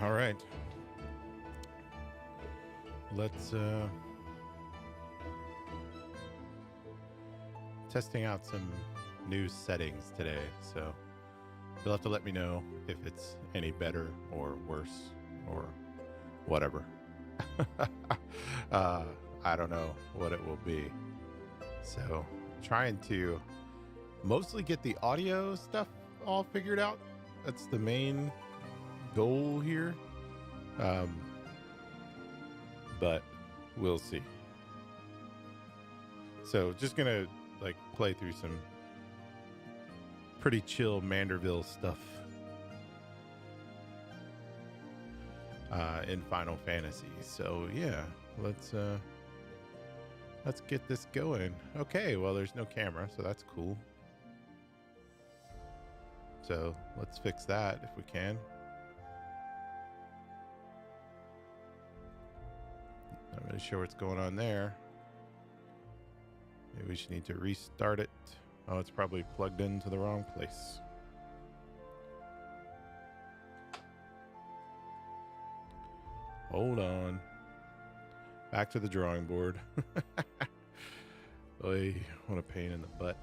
All right. Let's testing out some new settings today. So you'll have to let me know if it's any better or worse or whatever. I don't know what it will be. So trying to mostly get the audio stuff all figured out. That's the main goal here. But we'll see. So just gonna like play through some pretty chill Manderville stuff in Final Fantasy. So yeah, let's get this going. Okay, well there's no camera, so that's cool. So let's fix that if we can. Not really sure what's going on there. Maybe we should need to restart it. Oh, it's probably plugged into the wrong place. Hold on. Back to the drawing board. Oy, what a pain in the butt.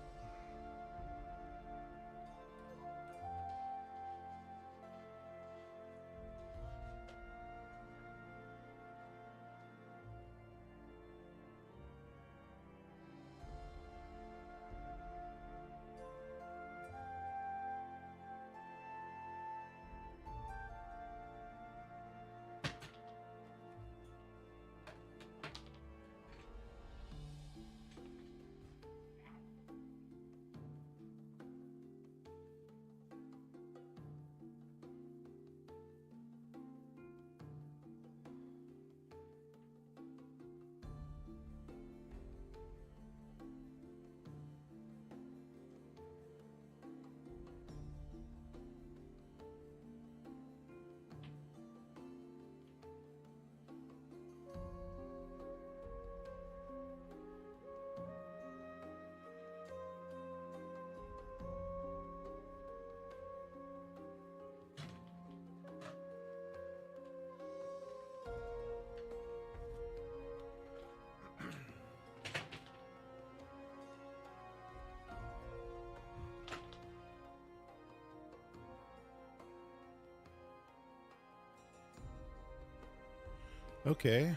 Okay.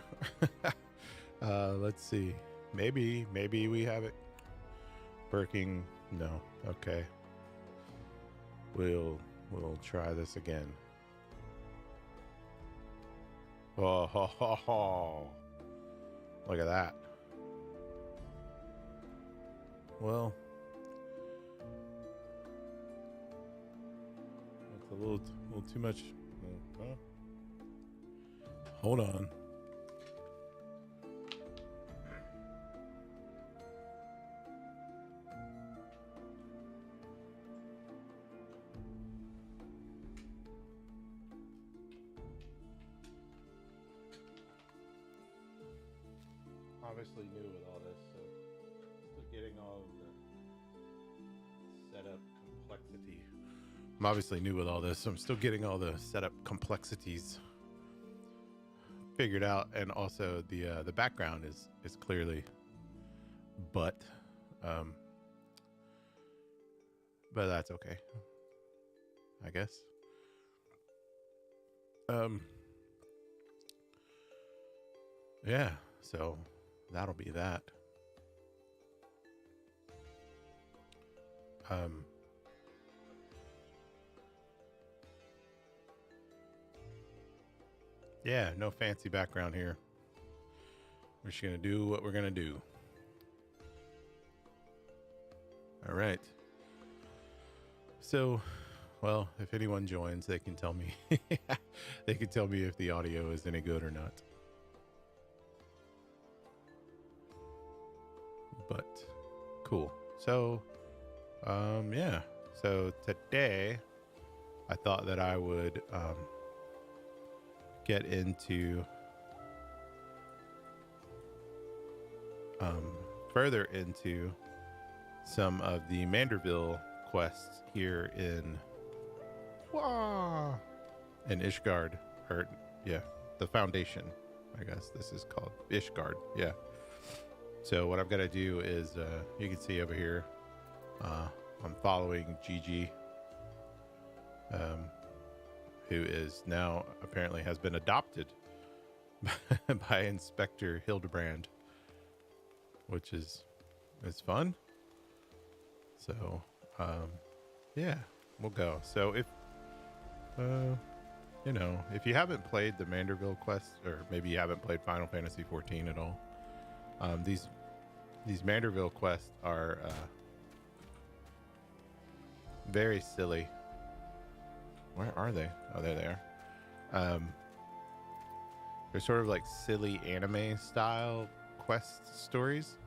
Let's see. Maybe we have it working. No. Okay. We'll try this again. Oh, ho, ho, ho. Look at that. Well, that's a little too much. Hold on. Obviously new with all this, so still getting all of the setup complexity. I'm obviously new with all this, so I'm still getting all the setup complexities figured out, and also the background is clearly but that's okay, I guess. Yeah, so that'll be that. Yeah, no fancy background here. We're just gonna do what we're gonna do. All right. So, well, if anyone joins, they can tell me. They can tell me if the audio is any good or not. But cool. So, yeah. So today, I thought that I would get into further into some of the Manderville quests here in in Ishgard, or yeah, the Foundation. I guess this is called Ishgard. Yeah. So what I've got to do is, you can see over here, I'm following Gigi, who is now apparently has been adopted by Inspector Hildebrand, which is fun. So, yeah, we'll go. So if, you know, if you haven't played the Manderville Quests, or maybe you haven't played Final Fantasy XIV at all, these Manderville Quests are very silly. Where are they? Oh, there they are. They're sort of like silly anime style quest stories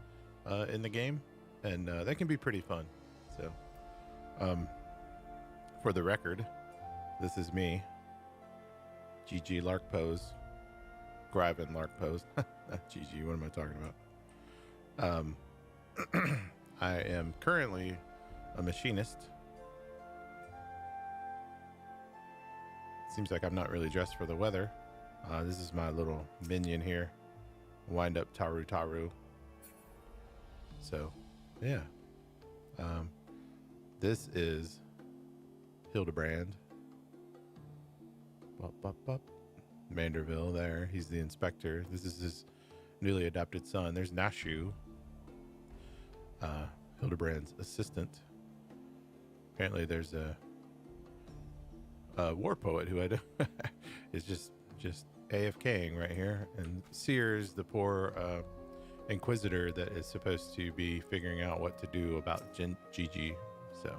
in the game, and they can be pretty fun. So, for the record, this is me, GG Lark Pose, Gryvin Lark Pose. GG, what am I talking about? I am currently a machinist. Seems like I'm not really dressed for the weather. This is my little minion here, Wind Up Taru Taru. So, yeah. This is Hildebrand. Bop, bop, bop. Manderville there. He's the inspector. This is his newly adopted son. There's Nashu, Hildebrand's assistant. Apparently there's a war poet who is just AFKing right here, and Sears, the poor inquisitor that is supposed to be figuring out what to do about Gigi. So,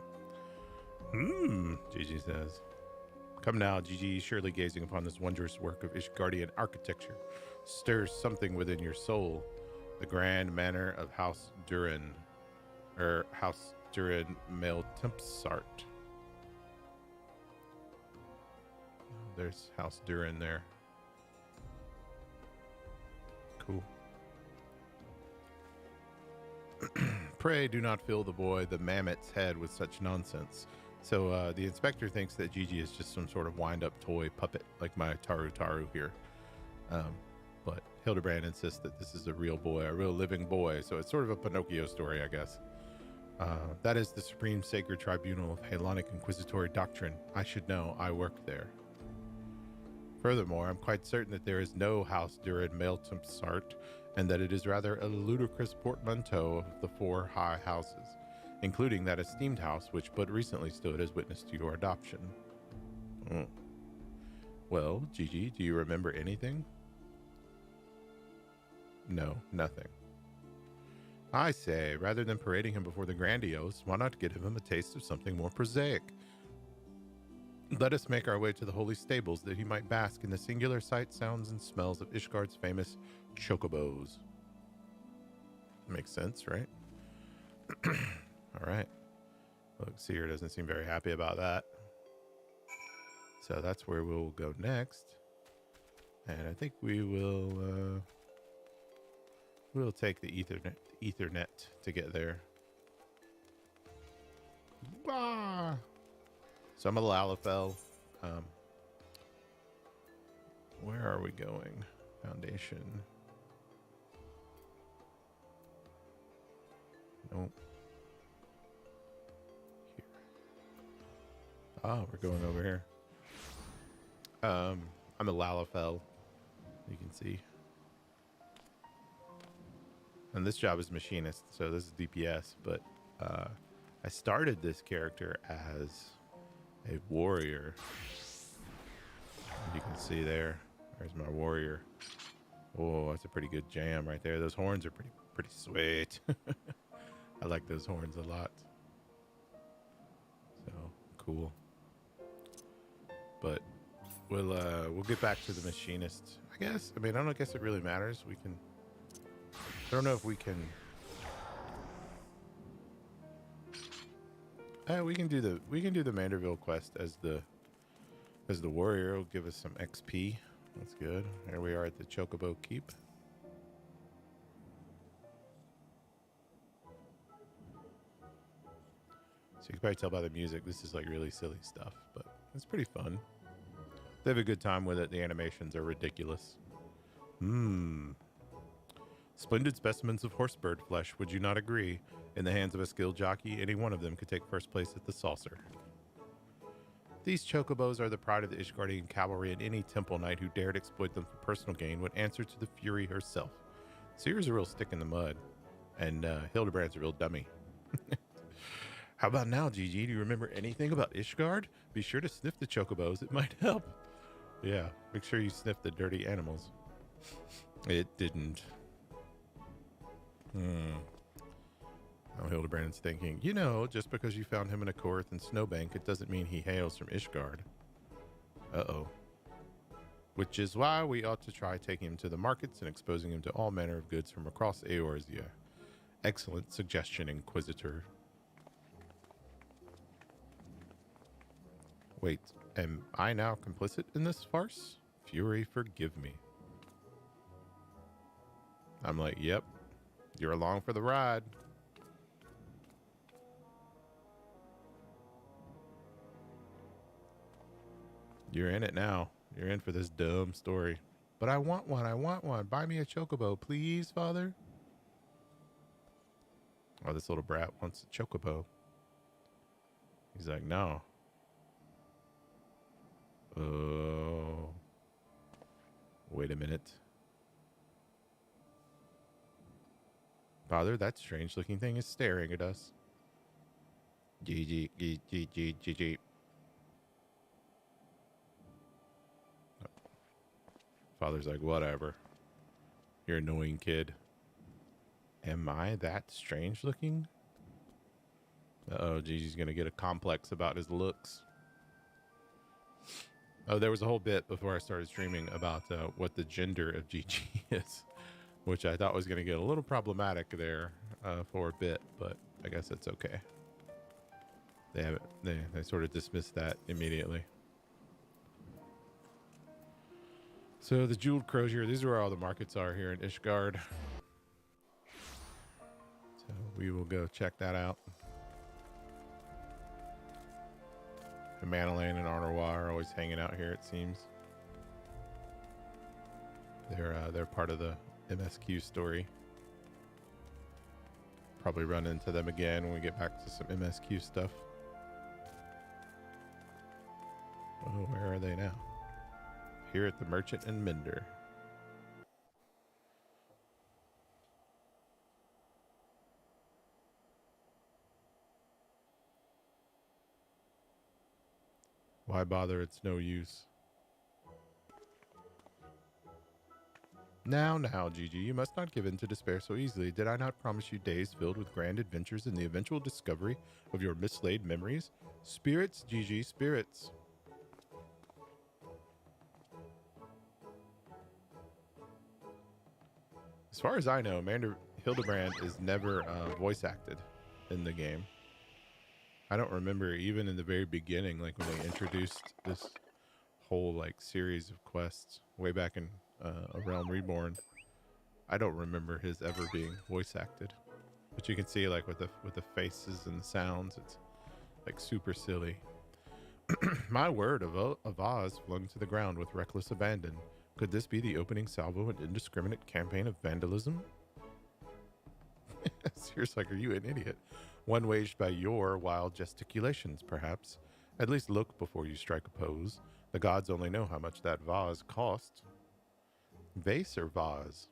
Gigi says, "Come now, Gigi, surely gazing upon this wondrous work of Ishgardian architecture stirs something within your soul. The grand manor of House Durin, or House Durin Meltempsart." There's House Durin there. Cool. Pray do not fill the boy, the mammoth's head, with such nonsense. So the inspector thinks that Gigi is just some sort of wind-up toy puppet, like my Taru Taru here. But Hildebrand insists that this is a real boy, a real living boy. So it's sort of a Pinocchio story, I guess. That is the supreme sacred tribunal of Hellenic inquisitory doctrine. I should know. I work there. Furthermore, I'm quite certain that there is no House Durin Meltempsart, and that it is rather a ludicrous portmanteau of the four high houses, including that esteemed house which but recently stood as witness to your adoption. Well, Gigi, do you remember anything? No, nothing. I say, rather than parading him before the grandiose, why not give him a taste of something more prosaic? Let us make our way to the holy stables that he might bask in the singular sights, sounds, and smells of Ishgard's famous chocobos. Makes sense, right? All right. Look, Seer doesn't seem very happy about that. So that's where we'll go next. And I think we will we'll take the Ethernet to get there. Bah! So I'm a Lalafell. Where are we going? Foundation. Nope. Here. Oh, we're going over here. I'm a Lalafell. You can see. And this job is machinist, so this is DPS, but I started this character as a warrior. You can see there's my warrior. Oh, that's a pretty good jam right there. Those horns are pretty sweet. I like those horns a lot. So cool. But we'll get back to the machinist, I guess. I mean, I don't guess it really matters. I don't know if we can. We can do the Manderville quest as the warrior. It'll give us some XP. That's good. Here we are at the Chocobo Keep. So you can probably tell by the music, this is like really silly stuff, but it's pretty fun. They have a good time with it. The animations are ridiculous. Splendid specimens of horsebird flesh, would you not agree? In the hands of a skilled jockey, any one of them could take first place at the saucer. These chocobos are the pride of the Ishgardian cavalry, and any temple knight who dared exploit them for personal gain would answer to the Fury herself. Seer's a real stick in the mud, and Hildebrand's a real dummy. How about now, Gigi? Do you remember anything about Ishgard? Be sure to sniff the chocobos. It might help. Yeah, make sure you sniff the dirty animals. It didn't. Now Hildebrand's thinking, you know, just because you found him in a Korth and Snowbank, it doesn't mean he hails from Ishgard. Uh-oh. Which is why we ought to try taking him to the markets and exposing him to all manner of goods from across Eorzea. Excellent suggestion, Inquisitor. Wait, am I now complicit in this farce? Fury, forgive me. I'm like, yep, you're along for the ride. You're in it now. You're in for this dumb story. But I want one. I want one. Buy me a chocobo, please, Father. Oh, this little brat wants a chocobo. He's like, no. Oh. Wait a minute. Father, that strange looking thing is staring at us. GG. Father's like, whatever. You're an annoying kid. Am I that strange looking? Uh-oh, Gigi's gonna get a complex about his looks. Oh, there was a whole bit before I started streaming about what the gender of Gigi is, which I thought was gonna get a little problematic there for a bit, but I guess it's okay. They sort of dismissed that immediately. So the Jeweled Crozier, these are where all the markets are here in Ishgard. So we will go check that out. And Manalan and Arnoir are always hanging out here, it seems. They're part of the MSQ story. Probably run into them again when we get back to some MSQ stuff. Oh, where are they now? Here at the Merchant and Mender. Why bother? It's no use. Now, Gigi, you must not give in to despair so easily. Did I not promise you days filled with grand adventures and the eventual discovery of your mislaid memories? Spirits, Gigi, spirits. As far as I know, Hildebrand is never voice acted in the game. I don't remember even in the very beginning, like when they introduced this whole like series of quests way back in A Realm Reborn. I don't remember his ever being voice acted, but you can see like with the faces and the sounds, it's like super silly. My word of Oz flung to the ground with reckless abandon. Could this be the opening salvo an indiscriminate campaign of vandalism? Seriously, like, are you an idiot? One waged by your wild gesticulations, perhaps. At least look before you strike a pose. The gods only know how much that vase cost. Vase or vase?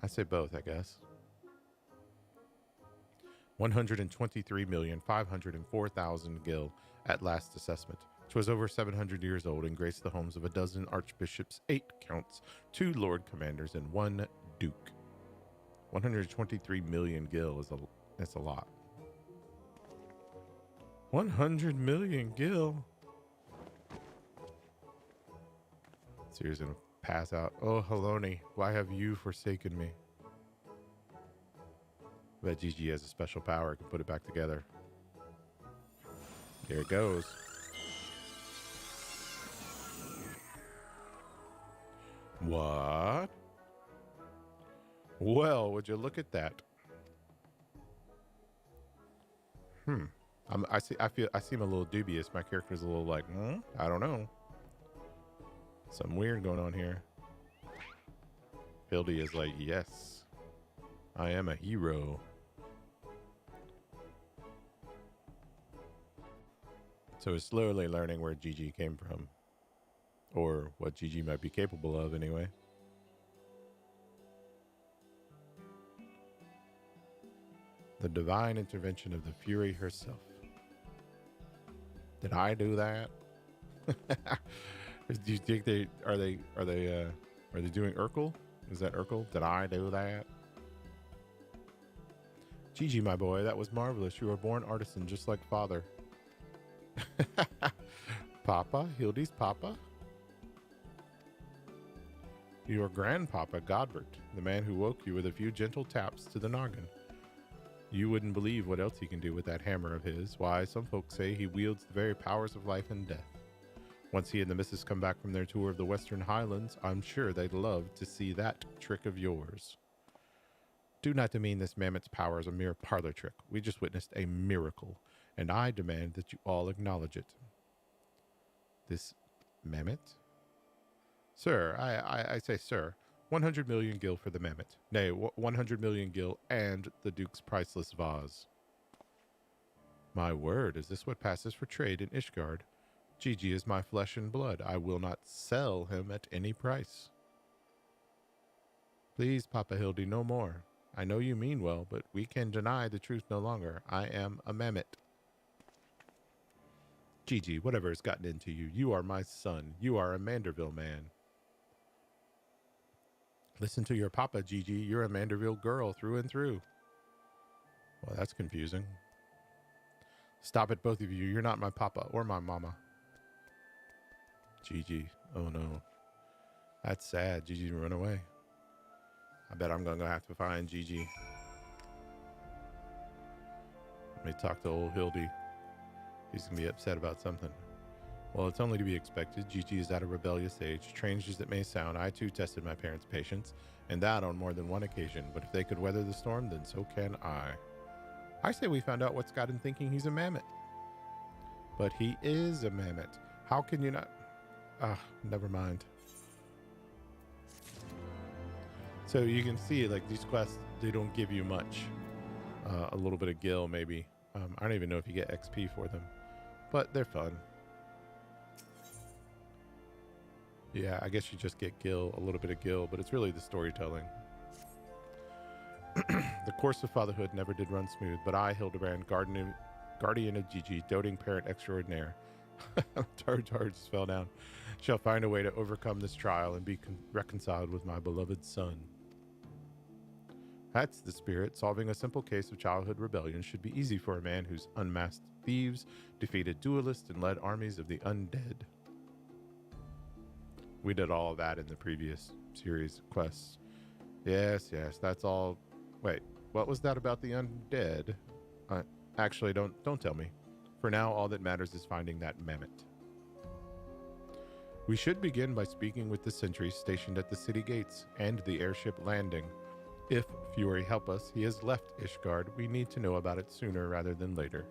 I say both, I guess. 123,504,000 gil at last assessment. 'Twas over 700 years old and graced the homes of a dozen archbishops, 8 counts, 2 lord commanders, and 1 duke. 123 million gil that's a lot. 100 million gil. Seer's gonna pass out. Oh, Haloni, why have you forsaken me? Bet Gigi has a special power, can put it back together. Here it goes. What? Well, would you look at that? I seem a little dubious. My character's a little like, I don't know. Something weird going on here. Hildy is like, yes, I am a hero. So it's slowly learning where Gigi came from. Or what Gigi might be capable of, anyway. The divine intervention of the Fury herself. Did I do that? Do you think are they doing Urkel? Is that Urkel? Did I do that? Gigi, my boy, that was marvelous. You were born artisan, just like father. Papa? Hildy's papa? Your grandpapa, Godbert, the man who woke you with a few gentle taps to the noggin. You wouldn't believe what else he can do with that hammer of his. Why, some folks say he wields the very powers of life and death. Once he and the missus come back from their tour of the Western Highlands, I'm sure they'd love to see that trick of yours. Do not demean this mammoth's power as a mere parlor trick. We just witnessed a miracle, and I demand that you all acknowledge it. This mammoth? Sir, I say sir, 100 million gil for the mammoth. Nay, 100 million gil and the Duke's priceless vase. My word, is this what passes for trade in Ishgard? Gigi is my flesh and blood. I will not sell him at any price. Please, Papa Hildy, no more. I know you mean well, but we can deny the truth no longer. I am a mammoth. Gigi, whatever has gotten into you, you are my son. You are a Manderville man. Listen to your papa, Gigi. You're a Manderville girl through and through. Well, that's confusing. Stop it, both of you. You're not my papa or my mama. Gigi. Oh, no. That's sad. Gigi run away. I bet I'm going to have to find Gigi. Let me talk to old Hildy. He's going to be upset about something. Well, it's only to be expected. Gigi is at a rebellious age. Strange as it may sound, I too tested my parents' patience, and that on more than one occasion. But if they could weather the storm, then so can I. I say we found out what's got him thinking he's a mammoth. But he is a mammoth. How can you not... never mind. So you can see, like, these quests, they don't give you much. A little bit of gil, maybe. I don't even know if you get XP for them. But they're fun. Yeah, I guess you just get gil, a little bit of gil, but it's really the storytelling. The course of fatherhood never did run smooth, but I, Hildebrand, guardian of Gigi, doting parent extraordinaire, Tar just fell down, shall find a way to overcome this trial and be reconciled with my beloved son. That's the spirit. Solving a simple case of childhood rebellion should be easy for a man who's unmasked thieves, defeated duelists, and led armies of the undead. We did all of that in the previous series quests. Yes, that's all. Wait, what was that about the undead? Actually, don't tell me. For now, all that matters is finding that mammoth. We should begin by speaking with the sentries stationed at the city gates and the airship landing. If Fury help us, he has left Ishgard. We need to know about it sooner rather than later.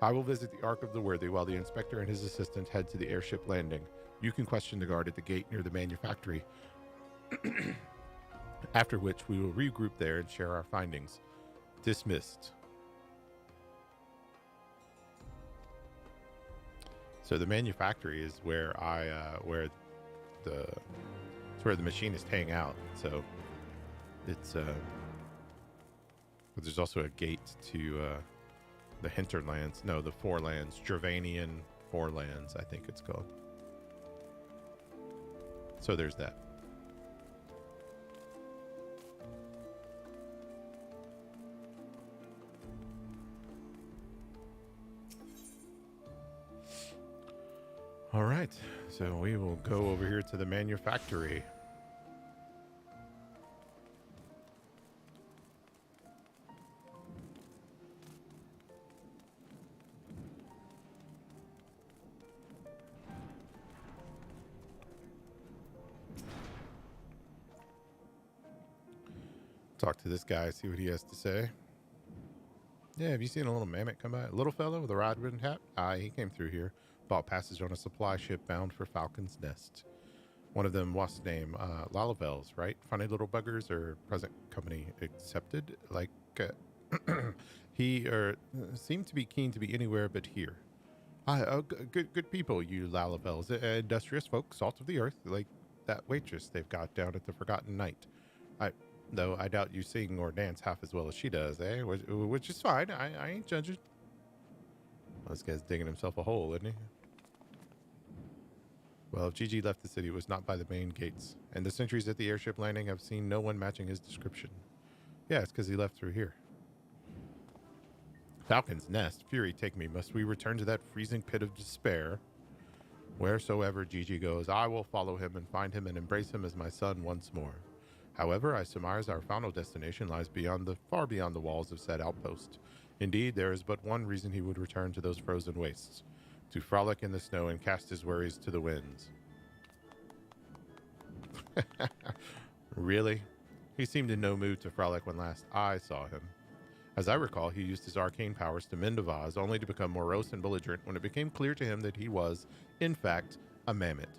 I will visit the Ark of the Worthy while the inspector and his assistant head to the airship landing. You can question the guard at the gate near the manufactory. After which we will regroup there and share our findings. Dismissed. So the manufactory is where where the machinists hang out. So it's but there's also a gate to the hinterlands. No, the forelands, Dravanian forelands, I think it's called. So there's that. All right, so we will go over here to the manufactory. Talk to this guy, see what he has to say. Yeah, have you seen a little mammoth come by? A little fellow with a rod-ridden hat? He came through here. Bought passage on a supply ship bound for Falcon's Nest. One of them was named Lalavels, right? Funny little buggers or present company accepted. Like he seemed to be keen to be anywhere but here. Good people, you Lalavels. Industrious folk, salt of the earth, like that waitress they've got down at the Forgotten Night. Though I doubt you sing or dance half as well as she does, eh? Which is fine. I ain't judging. Well, this guy's digging himself a hole, isn't he? Well, if Gigi left the city, it was not by the main gates. And the sentries at the airship landing have seen no one matching his description. Yeah, it's because he left through here. Falcon's Nest. Fury take me. Must we return to that freezing pit of despair? Wheresoever Gigi goes, I will follow him and find him and embrace him as my son once more. However, I surmise our final destination lies far beyond the walls of said outpost. Indeed, there is but one reason he would return to those frozen wastes. To frolic in the snow and cast his worries to the winds. Really? He seemed in no mood to frolic when last I saw him. As I recall, he used his arcane powers to mend a vase, only to become morose and belligerent when it became clear to him that he was, in fact, a mammoth.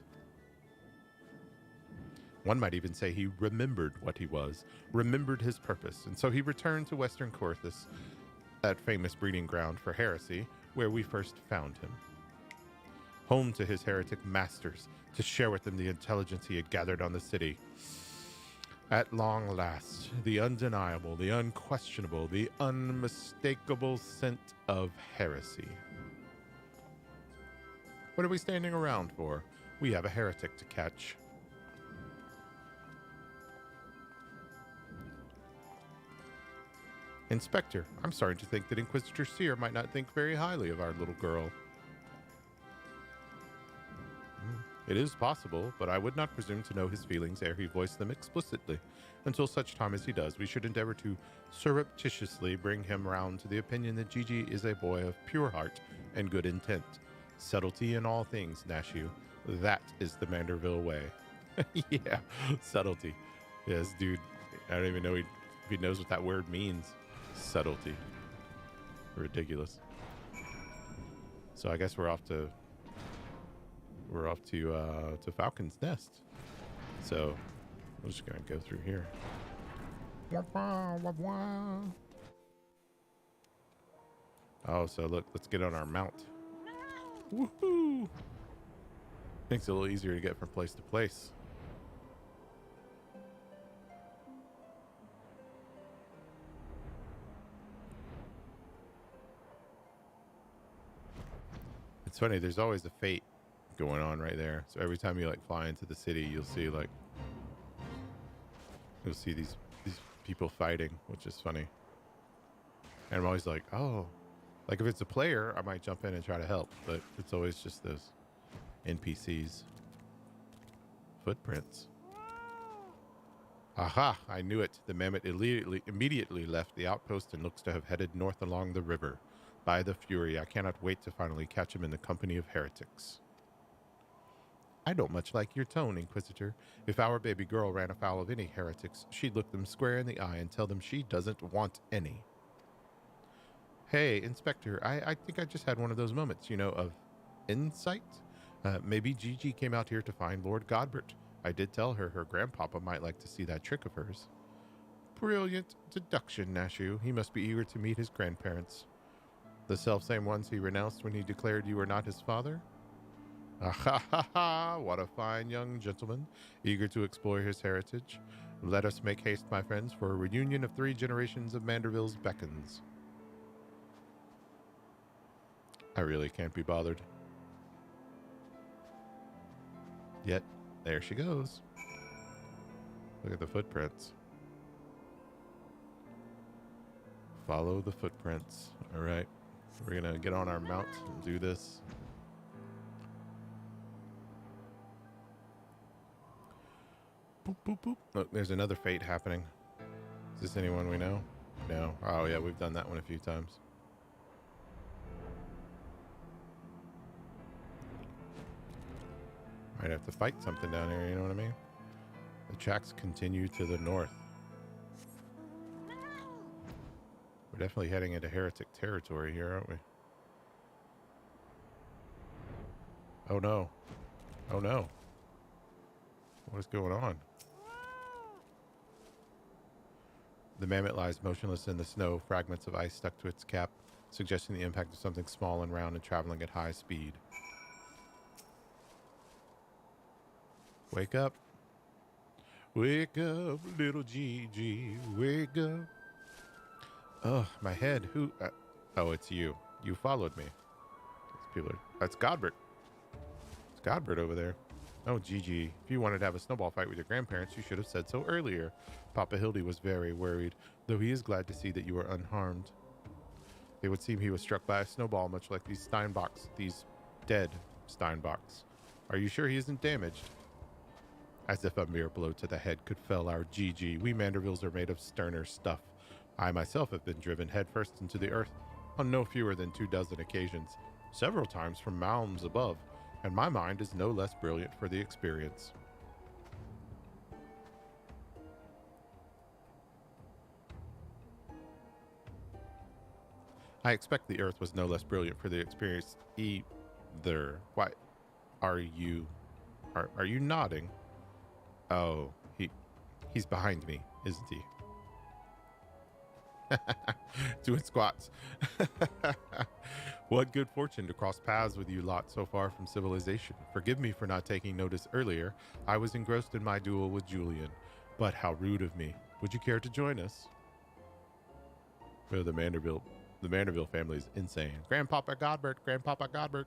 One might even say he remembered what he was, remembered his purpose, and so he returned to Western Corthus, that famous breeding ground for heresy, where we first found him. Home to his heretic masters, to share with them the intelligence he had gathered on the city. At long last, the undeniable, the unquestionable, the unmistakable scent of heresy. What are we standing around for? We have a heretic to catch. Inspector, I'm starting to think that Inquisitor Seer might not think very highly of our little girl. It is possible, but I would not presume to know his feelings ere he voiced them explicitly. Until such time as he does, we should endeavor to surreptitiously bring him round to the opinion that Gigi is a boy of pure heart and good intent. Subtlety in all things, Nashu. That is the Manderville way. Yeah, subtlety. Yes, dude. I don't even know if he knows what that word means. Subtlety. Ridiculous. So I guess we're off to Falcon's Nest. So we're just gonna go through here. Oh, so look, let's get on our mount. Woohoo! Makes it a little easier to get from place to place. It's funny, there's always a fate going on right there. So every time you like fly into the city, you'll see these people fighting, which is funny. And I'm always like, oh, like if it's a player, I might jump in and try to help, but it's always just those NPCs. Footprints. Aha, I knew it. The mammoth immediately left the outpost and looks to have headed north along the river. By the Fury, I cannot wait to finally catch him in the company of heretics. I don't much like your tone, Inquisitor. If our baby girl ran afoul of any heretics, she'd look them square in the eye and tell them she doesn't want any. Hey, Inspector, I think I just had one of those moments, of insight. Maybe Gigi came out here to find Lord Godbert. I did tell her grandpapa might like to see that trick of hers. Brilliant deduction, Nashu. He must be eager to meet his grandparents. The self-same ones he renounced when he declared you were not his father? Ah ha ha ha! What a fine young gentleman, eager to explore his heritage. Let us make haste, my friends, for a reunion of 3 generations of Manderville's beckons. I really can't be bothered. Yet, there she goes. Look at the footprints. Follow the footprints. All right. We're going to get on our mount and do this. Boop, boop, boop. Look, there's another fate happening. Is this anyone we know? No. Oh, yeah, we've done that one a few times. Might have to fight something down here, you know what I mean? The tracks continue to the north. We're definitely heading into heretic territory here, aren't we? Oh no. Oh no. What is going on? The mammoth lies motionless in the snow, fragments of ice stuck to its cap, suggesting the impact of something small and round and traveling at high speed. Wake up. Wake up, little Gigi. Wake up. Oh, my head. Who? Oh, it's you. You followed me. That's Godbert. It's Godbert over there. Oh, Gigi. If you wanted to have a snowball fight with your grandparents, you should have said so earlier. Papa Hildy was very worried, though he is glad to see that you are unharmed. It would seem he was struck by a snowball, much like these Steinbocks, these dead Steinbocks. Are you sure he isn't damaged? As if a mere blow to the head could fell our Gigi. We Mandervilles are made of sterner stuff. I myself have been driven headfirst into the earth on no fewer than 24 occasions, several times from mounds above, and my mind is no less brilliant for the experience. I expect the earth was no less brilliant for the experience either. Why are you nodding? Oh, he's behind me, isn't he? Doing squats. What good fortune to cross paths with you lot so far from civilization. Forgive me for not taking notice earlier. I was engrossed in my duel with Julian. But how rude of me. Would you care to join us? Oh, the Manderville family is insane. Grandpapa Godbert, Grandpapa Godbert.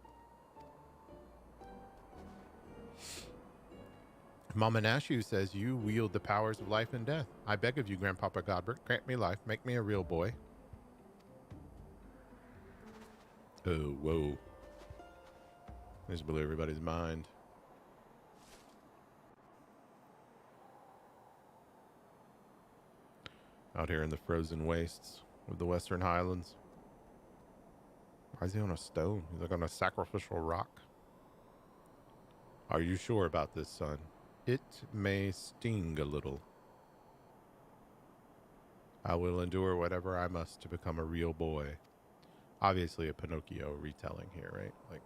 Mama Nashu says you wield the powers of life and death. I beg of you, Grandpapa Godbert, grant me life, make me a real boy. Oh, whoa. This blew everybody's mind. Out here in the frozen wastes of the Western Highlands. Why is he on a stone? He's like on a sacrificial rock. Are you sure about this, son? It may sting a little. I will endure whatever I must to become a real boy. Obviously a Pinocchio retelling here, right? Like,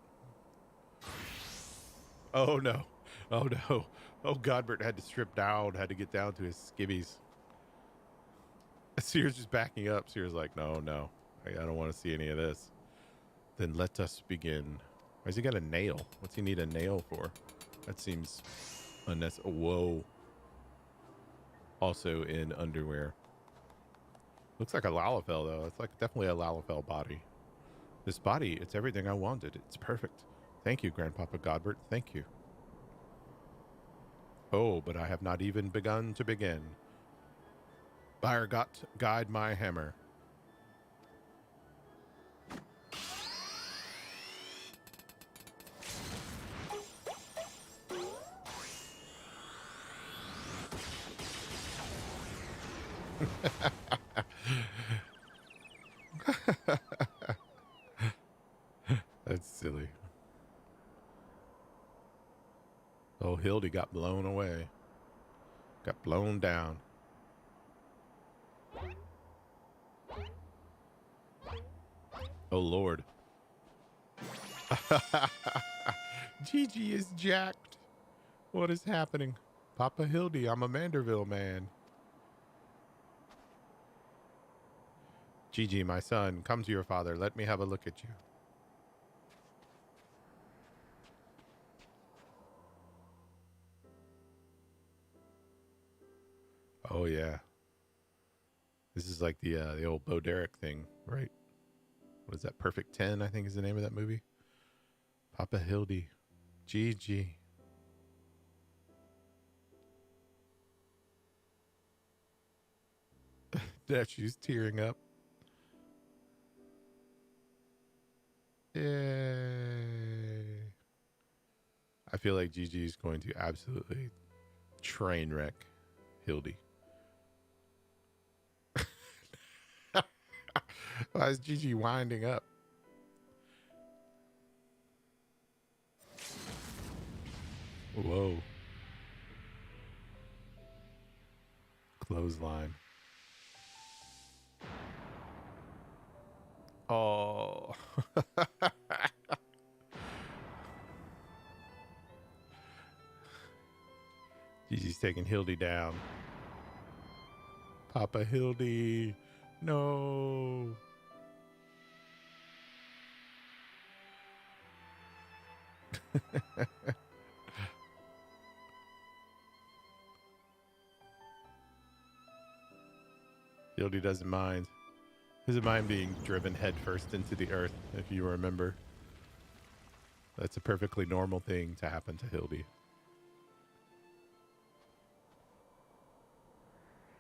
oh no. Oh no. Oh, Godbert had to strip down, had to get down to his skivvies. Sears just backing up. Sears like, no. I don't want to see any of this. Then let us begin. Why has he got a nail? What's he need a nail for? That seems unnecessary. Whoa. Also in underwear. Looks like a Lalafell, though. It's like definitely a Lalafell body. This body, it's everything I wanted. It's perfect. Thank you, Grandpapa Godbert. Thank you. Oh, but I have not even begun to begin. Byre Gott, guide my hammer. That's silly. Oh, Hildy got blown away. Got blown down. Oh, Lord. Gigi is jacked. What is happening? Papa Hildy, I'm a Manderville man. Gigi, my son, come to your father. Let me have a look at you. Oh, yeah. This is like the old Bo Derek thing, right? What is that? Perfect 10, I think is the name of that movie. Papa Hildy. Gigi. She's tearing up. Yay. I feel like Gigi is going to absolutely train wreck Hildy. Why is Gigi winding up? Whoa. Clothesline. Oh. Gigi's taking Hildy down. Papa Hildy. No. Hildy doesn't mind. He doesn't mind being driven headfirst into the earth, if you remember. That's a perfectly normal thing to happen to Hildy.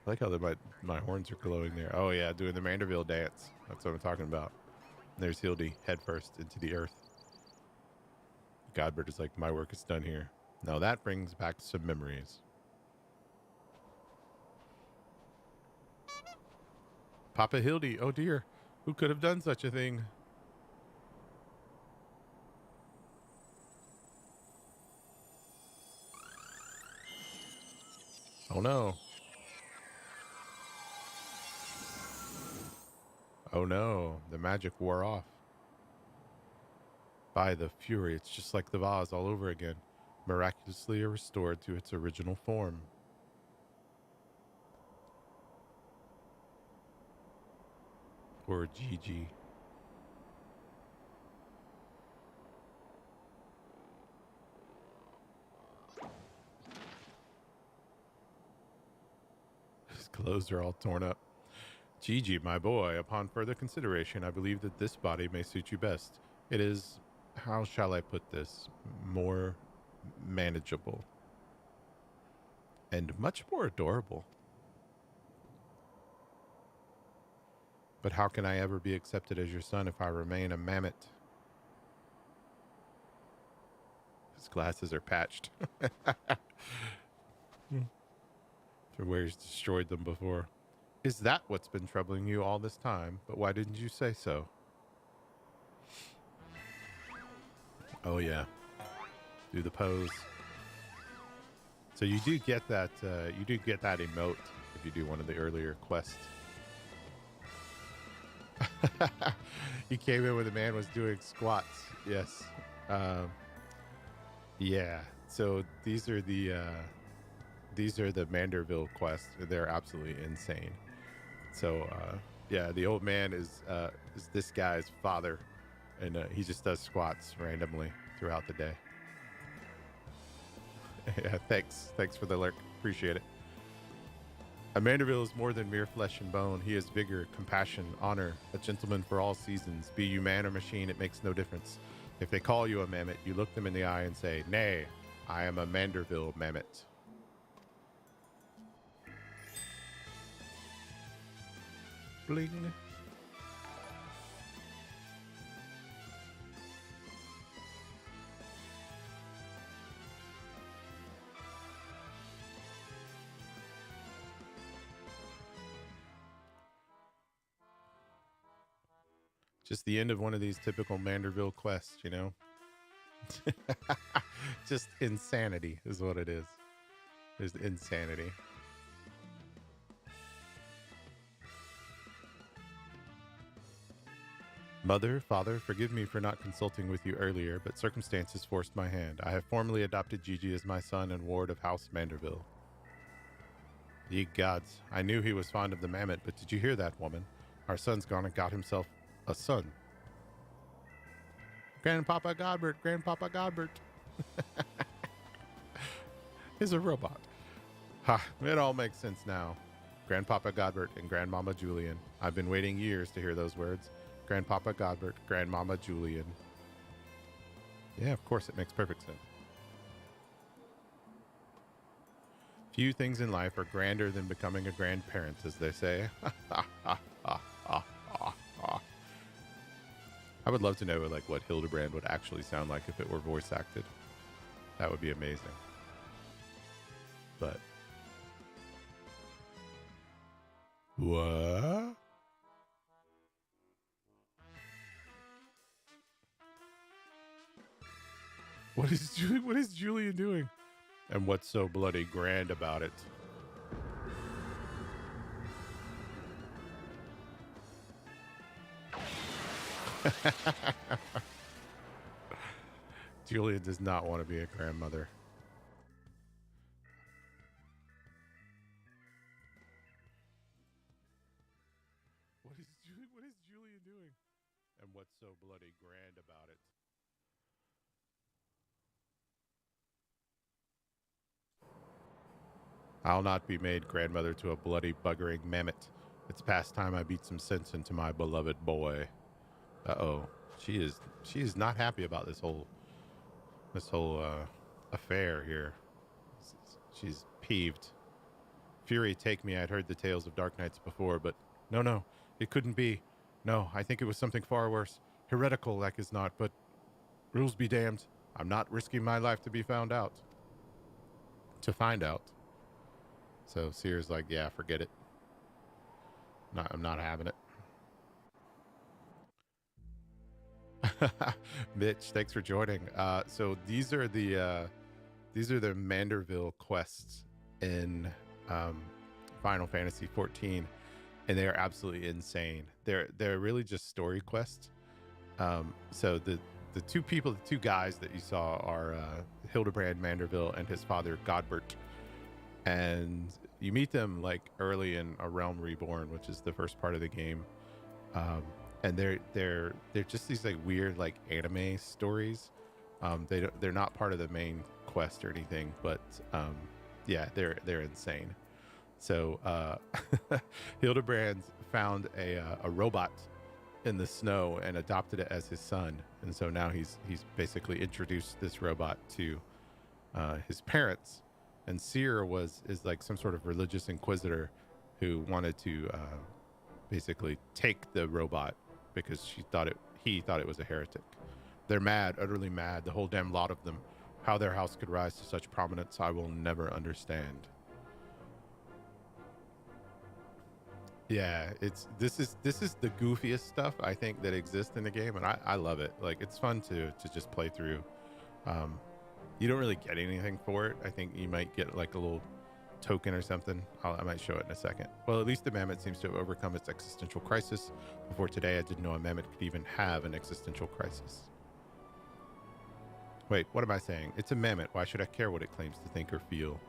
I like how my horns are glowing there. Oh yeah, doing the Manderville dance. That's what I'm talking about. And there's Hildy headfirst into the earth. Godbert is like, my work is done here. Now that brings back some memories. Papa Hildy, oh dear. Who could have done such a thing? Oh no. Oh no, the magic wore off. By the fury, it's just like the vase all over again, miraculously restored to its original form. Poor Gigi. His clothes are all torn up. Gigi, my boy, upon further consideration, I believe that this body may suit you best. It is, how shall I put this, more manageable. And much more adorable. But how can I ever be accepted as your son if I remain a mammoth? His glasses are patched. For where he's destroyed them before. Is that what's been troubling you all this time? But why didn't you say so? Oh yeah. Do the pose. So you do get that emote if you do one of the earlier quests. He came in when the man was doing squats. Yes. Yeah. So these are the Manderville quests. They're absolutely insane. So yeah, the old man is this guy's father, and he just does squats randomly throughout the day. Yeah, thanks for the lurk. Appreciate it. A Manderville is more than mere flesh and bone. He is vigor, compassion, honor, a gentleman for all seasons. Be you man or machine, it makes no difference. If they call you a mammoth, you look them in the eye and say, "Nay, I am a Manderville mammoth." Bling. Just the end of one of these typical Manderville quests, you know? Just insanity is what it is. There's insanity. Mother, father, forgive me for not consulting with you earlier, but circumstances forced my hand. I have formally adopted Gigi as my son and ward of House Manderville. Ye gods, I knew he was fond of the mammoth, but did you hear that, woman? Our son's gone and got himself a son. Grandpapa Godbert. Is a robot. Ha, it all makes sense now. Grandpapa Godbert and Grandmama Julian. I've been waiting years to hear those words. Grandpapa Godbert, Grandmama Julian. Yeah, of course, it makes perfect sense. Few things in life are grander than becoming a grandparent, as they say. I would love to know like what Hildebrand would actually sound like if it were voice acted. That would be amazing. But what? What is Julian doing? And what's so bloody grand about it? Julia does not want to be a grandmother. What is Julian doing? And what's so bloody grand about it? I'll not be made grandmother to a bloody buggering mammoth. It's past time I beat some sense into my beloved boy. Uh-oh. She is not happy about this whole affair here. She's peeved. Fury, take me. I'd heard the tales of dark nights before, but no, it couldn't be. No, I think it was something far worse. Heretical, like as not, but rules be damned. I'm not risking my life to be found out. To find out. So Seer's like, yeah, forget it. I'm not having it. Mitch, thanks for joining. So these are the Manderville quests in Final Fantasy 14, and they are absolutely insane. They're really just story quests. So the two guys that you saw are Hildebrand Manderville and his father Godbert, and you meet them like early in A Realm Reborn, which is the first part of the game. And they're just these like weird like anime stories. They're not part of the main quest or anything, but yeah, they're insane. So Hildebrand found a robot in the snow and adopted it as his son, and so now he's basically introduced this robot to his parents. And Seer is like some sort of religious inquisitor who wanted to basically take the robot because he thought it was a heretic. They're mad, utterly mad, the whole damn lot of them. How their house could rise to such prominence, I will never understand. Yeah, this is the goofiest stuff I think that exists in the game, and I love it. Like, it's fun to just play through. You don't really get anything for it. I think you might get like a little token or something. I might show it in a second. Well, at least the mammoth seems to have overcome its existential crisis. Before today, I didn't know a mammoth could even have an existential crisis. Wait, what am I saying? It's a mammoth. Why should I care what it claims to think or feel?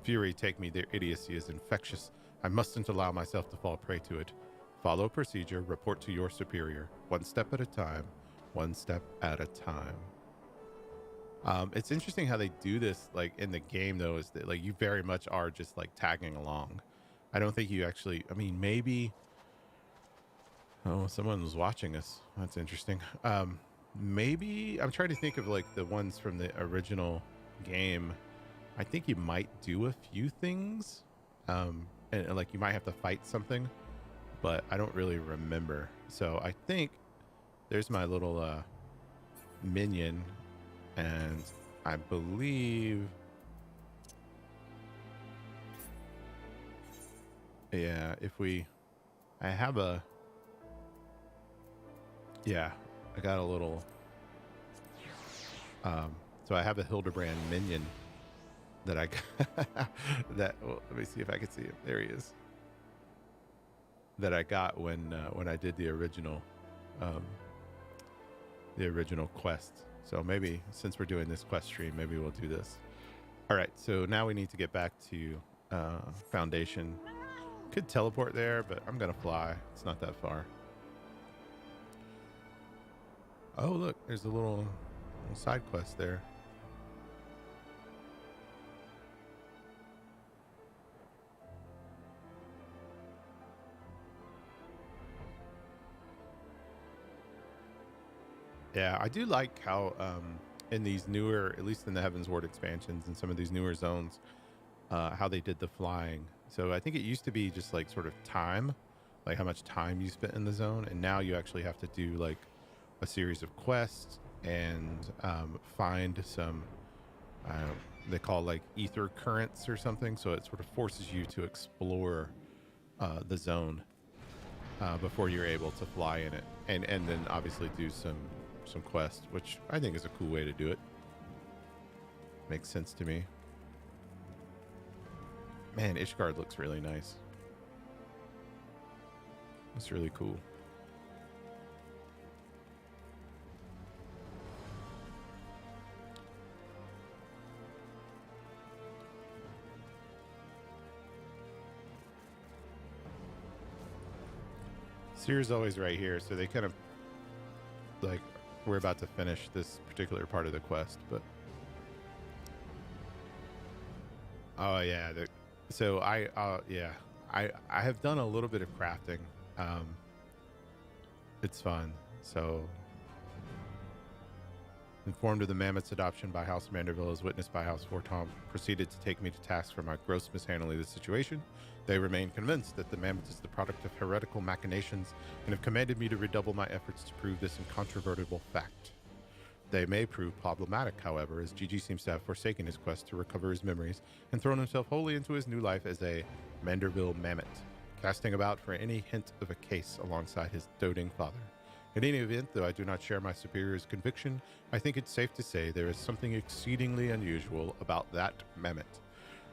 Fury, take me. Their idiocy is infectious. I mustn't allow myself to fall prey to it. Follow procedure. Report to your superior. One step at a time. One step at a time. It's interesting how they do this, like in the game, though, is that like you very much are just like tagging along. I don't think you actually. I mean, maybe. Oh, someone was watching us. That's interesting. Maybe I'm trying to think of like the ones from the original game. I think you might do a few things, and like you might have to fight something, but I don't really remember. So I think there's my little minion, and I believe, yeah, I have a, yeah, I got a little, so I have a Hildebrand minion that I got, well, let me see if I can see him. There he is. That I got when I did the original quest. So maybe since we're doing this quest stream, maybe we'll do this. All right, so now we need to get back to Foundation. Could teleport there, but I'm gonna fly. It's not that far. Oh, look, there's a little side quest there. Yeah, I do like how in these newer, at least in the Heavensward expansions and some of these newer zones, how they did the flying. So I think it used to be just like sort of time, like how much time you spent in the zone, and now you actually have to do like a series of quests and find some, they call like ether currents or something. So it sort of forces you to explore the zone before you're able to fly in it, and then obviously do some quest, which I think is a cool way to do it. Makes sense to me. Man, Ishgard looks really nice. It's really cool. Seer's always right here, so they kind of like we're about to finish this particular part of the quest, but oh yeah, so I have done a little bit of crafting. It's fun. So informed of the mammoth's adoption by House Manderville as witnessed by House Fortom, proceeded to take me to task for my gross mishandling of the situation. They remain convinced that the mammoth is the product of heretical machinations and have commanded me to redouble my efforts to prove this incontrovertible fact. They may prove problematic, however, as Gigi seems to have forsaken his quest to recover his memories and thrown himself wholly into his new life as a Manderville mammoth, casting about for any hint of a case alongside his doting father. In any event, though I do not share my superior's conviction, I think it's safe to say there is something exceedingly unusual about that mammoth.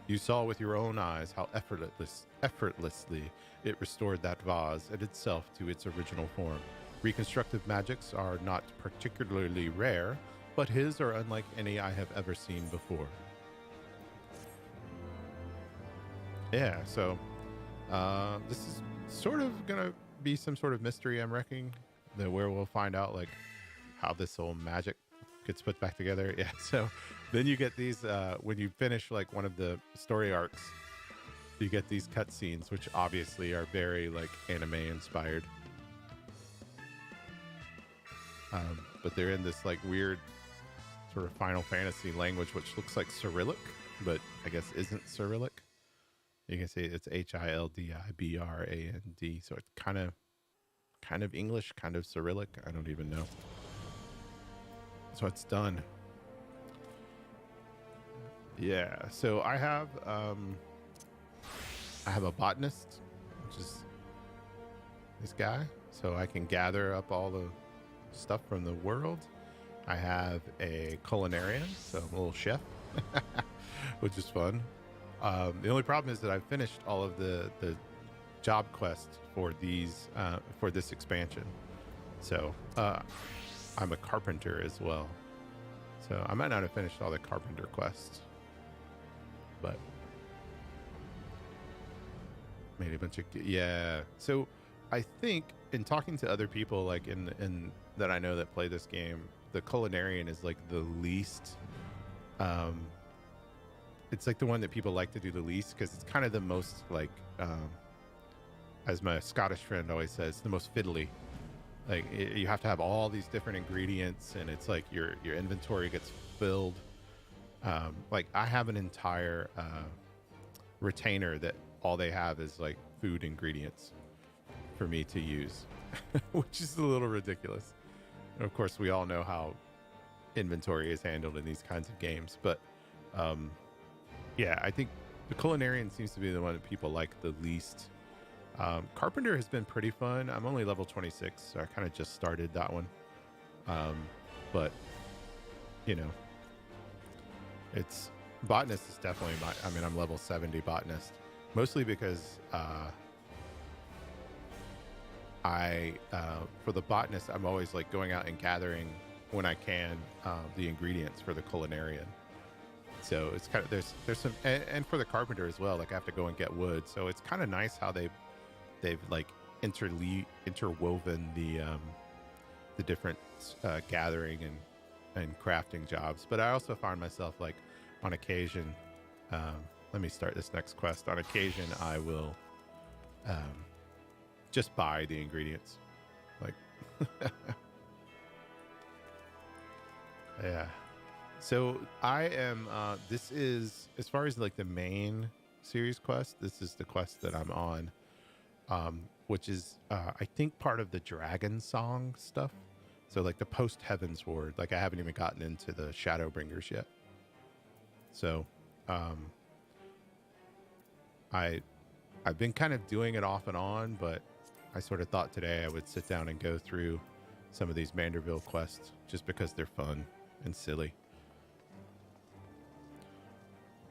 You saw with your own eyes how effortlessly it restored that vase and itself to its original form. Reconstructive magics are not particularly rare, but his are unlike any I have ever seen before. Yeah, so this is sort of gonna be some sort of mystery, I'm reckoning, where we'll find out like how this whole magic gets put back together. Yeah, so then you get these when you finish like one of the story arcs, you get these cutscenes, which obviously are very like anime inspired. But they're in this like weird sort of Final Fantasy language, which looks like Cyrillic, but I guess isn't Cyrillic. You can see it's Hildibrand, so it's kind of English, kind of Cyrillic. I don't even know. So it's done. Yeah. So I have a botanist, which is this guy, so I can gather up all the stuff from the world. I have a culinarian, so I'm a little chef, which is fun. The only problem is that I've finished all of the job quests for these for this expansion. So I'm a carpenter as well. So I might not have finished all the carpenter quests, but made a bunch of So I think in talking to other people like in that I know that play this game, the culinarian is like the least it's like the one that people like to do the least because it's kind of the most like as my Scottish friend always says, the most fiddly. Like you have to have all these different ingredients and it's like your inventory gets filled. Like I have an entire retainer that all they have is like food ingredients for me to use, which is a little ridiculous. And of course, we all know how inventory is handled in these kinds of games. But yeah, I think the culinarian seems to be the one that people like the least. Carpenter has been pretty fun. I'm only level 26, so I kind of just started that one. But, you know, it's botanist is definitely I'm level 70 botanist, mostly because for the botanist, I'm always like going out and gathering when I can the ingredients for the culinarian. So it's kind of there's some and for the carpenter as well. Like I have to go and get wood. So it's kind of nice how they've like interwoven the different gathering and crafting jobs. But I also find myself like on occasion, let me start this next quest. On occasion, I will just buy the ingredients. Like, yeah. So I am, this is, as far as like the main series quest, this is the quest that I'm on, which is, I think part of the Dragon Song stuff. So like the post Heavensward, like I haven't even gotten into the Shadowbringers yet. So, I've been kind of doing it off and on, but I sort of thought today I would sit down and go through some of these Manderville quests just because they're fun and silly.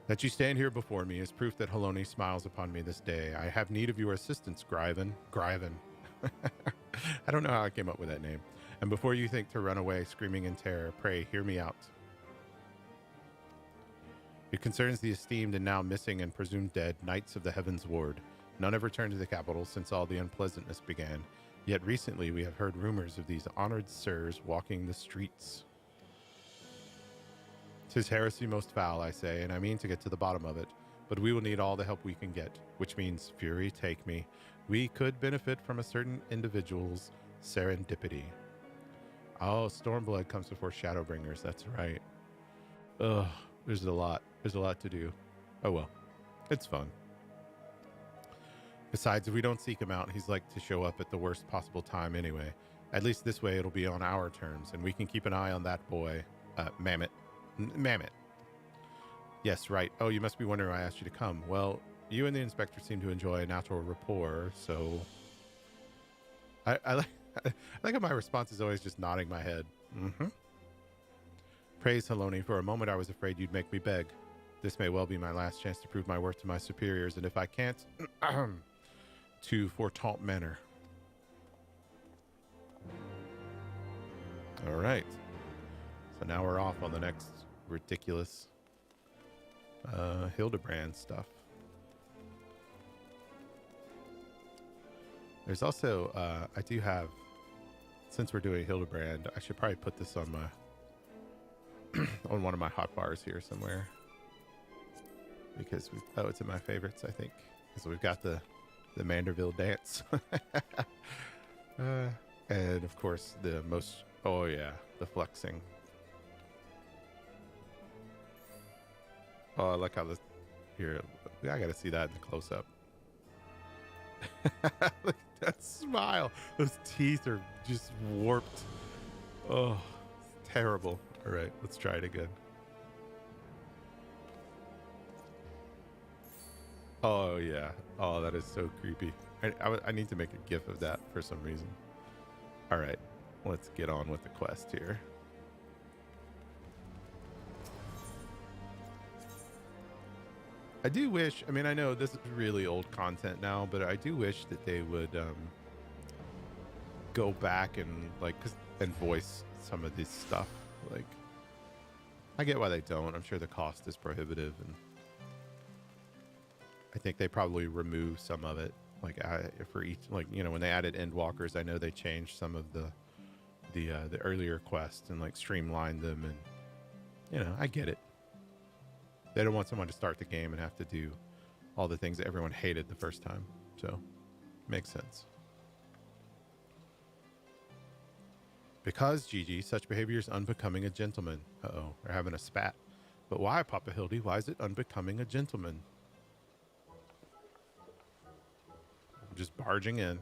That you stand here before me is proof that Haloni smiles upon me this day. I have need of your assistance, Gryven. Gryven. I don't know how I came up with that name. And before you think to run away screaming in terror, pray, hear me out. It concerns the esteemed and now missing and presumed dead Knights of the Heavensward. None have returned to the capital since all the unpleasantness began, Yet recently we have heard rumors of these honored sirs walking the streets. 'Tis heresy most foul, I say, and I mean to get to the bottom of it. But we will need all the help we can get, which means, Fury, take me. We could benefit from a certain individual's serendipity. Oh, Stormblood comes before Shadowbringers, that's right. Ugh, there's a lot. There's a lot to do. Oh well, it's fun. Besides, if we don't seek him out, he's like to show up at the worst possible time anyway. At least this way it'll be on our terms, and we can keep an eye on that boy, Mammoth. Mammoth. Yes, right. Oh, you must be wondering why I asked you to come. Well, you and the inspector seem to enjoy a natural rapport, so... I like how my response is always just nodding my head. Mm-hmm. Praise Haloni. For a moment I was afraid you'd make me beg. This may well be my last chance to prove my worth to my superiors, and if I can't, to Fortalt Manor. All right. So now we're off on the next ridiculous Hildebrand stuff. There's also, I do have, since we're doing Hildebrand, I should probably put this on my, on one of my hot bars here somewhere. Because it's in my favorites, I think. Because we've got the Manderville dance. And of course the most, oh yeah, the flexing. Oh, I like how this, here, I gotta see that in the close-up. Look at that smile. Those teeth are just warped. Oh, it's terrible. All right, let's try it again. Oh, yeah. Oh, that is so creepy. I need to make a GIF of that for some reason. All right, let's get on with the quest here. I do wish, I mean, I know this is really old content now, but I do wish that they would go back and and voice some of this stuff. Like, I get why they don't. I'm sure the cost is prohibitive, and I think they probably remove some of it. Like, for each, like, you know, when they added Endwalkers, I know they changed some of the earlier quests and like streamlined them, and you know, I get it. They don't want someone to start the game and have to do all the things that everyone hated the first time. So, makes sense. Because, Gigi, such behavior is unbecoming a gentleman. Uh-oh, they're having a spat. But why, Papa Hildy? Why is it unbecoming a gentleman? I'm just barging in.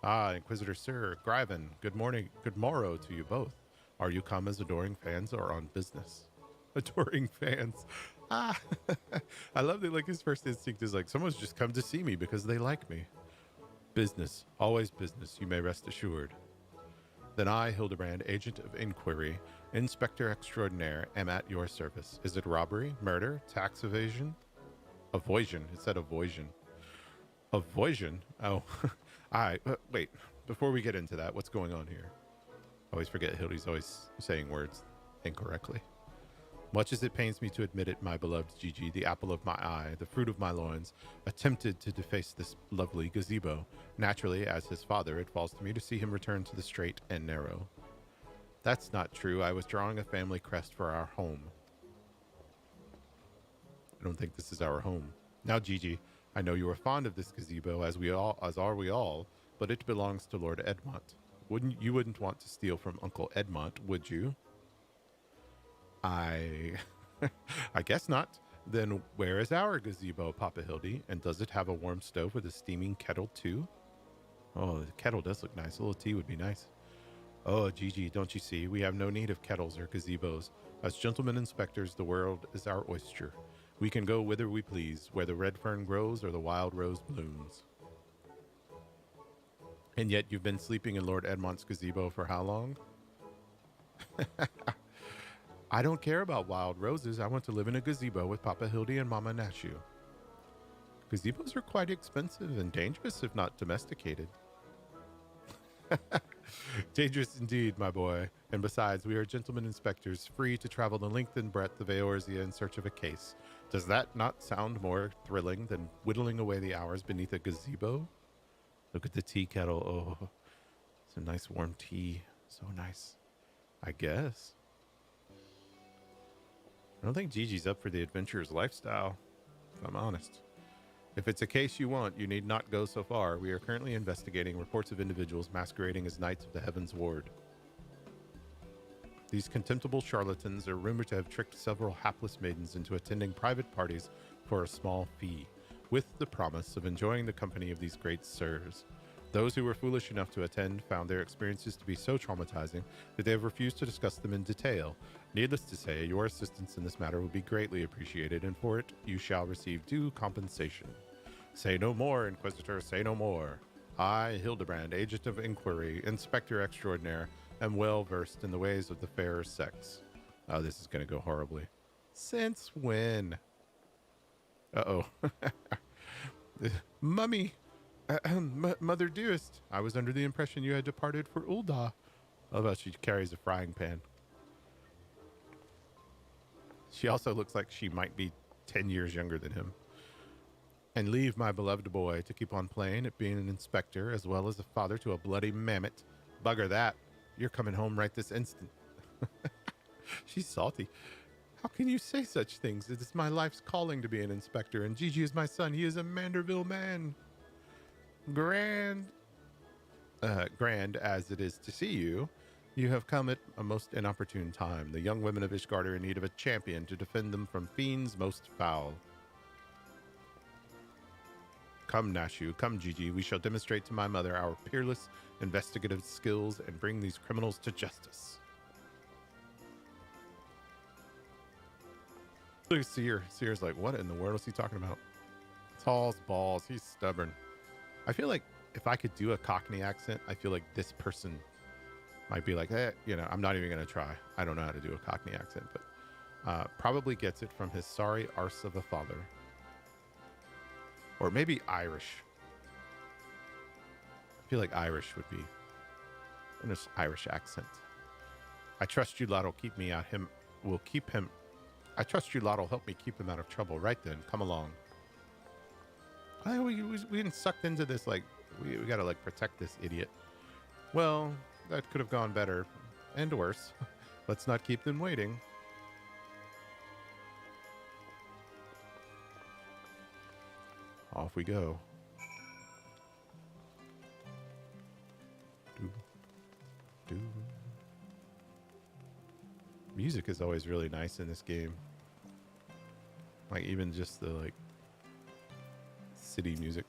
Ah, Inquisitor Sir, Gryven, good morning, good morrow to you both. Are you come as adoring fans or on business? Adoring fans. Ah, I love that, like, his first instinct is like, someone's just come to see me because they like me. Business, always business, you may rest assured. Then I, Hildebrand, agent of inquiry, inspector extraordinaire, am at your service. Is it robbery, murder, tax evasion? Avoision, it said avoision. Avoision? Oh, wait, before we get into that, what's going on here? I always forget Hildy's always saying words incorrectly. Much as it pains me to admit it, my beloved Gigi, the apple of my eye, the fruit of my loins, attempted to deface this lovely gazebo. Naturally, as his father, it falls to me to see him return to the straight and narrow. That's not true. I was drawing a family crest for our home. I don't think this is our home. Now, Gigi, I know you are fond of this gazebo, as are we all, but it belongs to Lord Edmont. You wouldn't want to steal from Uncle Edmont, would you? I guess not. Then where is our gazebo, Papa Hildy? And does it have a warm stove with a steaming kettle too? Oh, the kettle does look nice. A little tea would be nice. Oh, Gigi, don't you see? We have no need of kettles or gazebos. As gentlemen inspectors, the world is our oyster. We can go whither we please, where the red fern grows or the wild rose blooms. And yet you've been sleeping in Lord Edmont's gazebo for how long? I don't care about wild roses. I want to live in a gazebo with Papa Hildy and Mama Nashu. Gazebos are quite expensive and dangerous if not domesticated. Dangerous indeed, my boy. And besides, we are gentlemen inspectors, free to travel the length and breadth of Eorzea in search of a case. Does that not sound more thrilling than whittling away the hours beneath a gazebo? Look at the tea kettle. Oh, Some nice warm tea. So nice. I guess. I don't think Gigi's up for the adventurer's lifestyle, if I'm honest. If it's a case you want, you need not go so far. We are currently investigating reports of individuals masquerading as knights of the Heavensward. These contemptible charlatans are rumored to have tricked several hapless maidens into attending private parties for a small fee, with the promise of enjoying the company of these great sirs. Those who were foolish enough to attend found their experiences to be so traumatizing that they have refused to discuss them in detail. Needless to say, your assistance in this matter will be greatly appreciated, and for it you shall receive due compensation. Say no more, Inquisitor, say no more. I, Hildebrand, Agent of Inquiry, Inspector Extraordinaire, am well versed in the ways of the fairer sex. Oh, this is going to go horribly. Since when? Uh-oh. Mummy, Mother dearest, I was under the impression you had departed for Ul'dah. I love how she carries a frying pan. She also looks like she might be 10 years younger than him. And leave my beloved boy to keep on playing at being an inspector as well as a father to a bloody mammoth. Bugger that. You're coming home right this instant. She's salty. How can you say such things? It is my life's calling to be an inspector, and Gigi is my son. He is a Manderville man. Grand as it is to see you, you have come at a most inopportune time. The young women of Ishgard are in need of a champion to defend them from fiends most foul. Come, Nashu, come, Gigi. We shall demonstrate to my mother our peerless investigative skills and bring these criminals to justice. Look at Seer. Seer's like, what in the world is he talking about? Tall's balls. He's stubborn. I feel like if I could do a Cockney accent, I feel like this person might be like, I'm not even going to try. I don't know how to do a Cockney accent, but probably gets it from his sorry arse of a father. Or maybe Irish. I feel like Irish would be an Irish accent. I trust you lot will keep me out. I trust you lot will help me keep him out of trouble. Right then, come along. We been sucked into this, like, we gotta, like, protect this idiot. Well, that could have gone better. And worse. Let's not keep them waiting. Off we go. Music is always really nice in this game. Like, even just the, like, city music.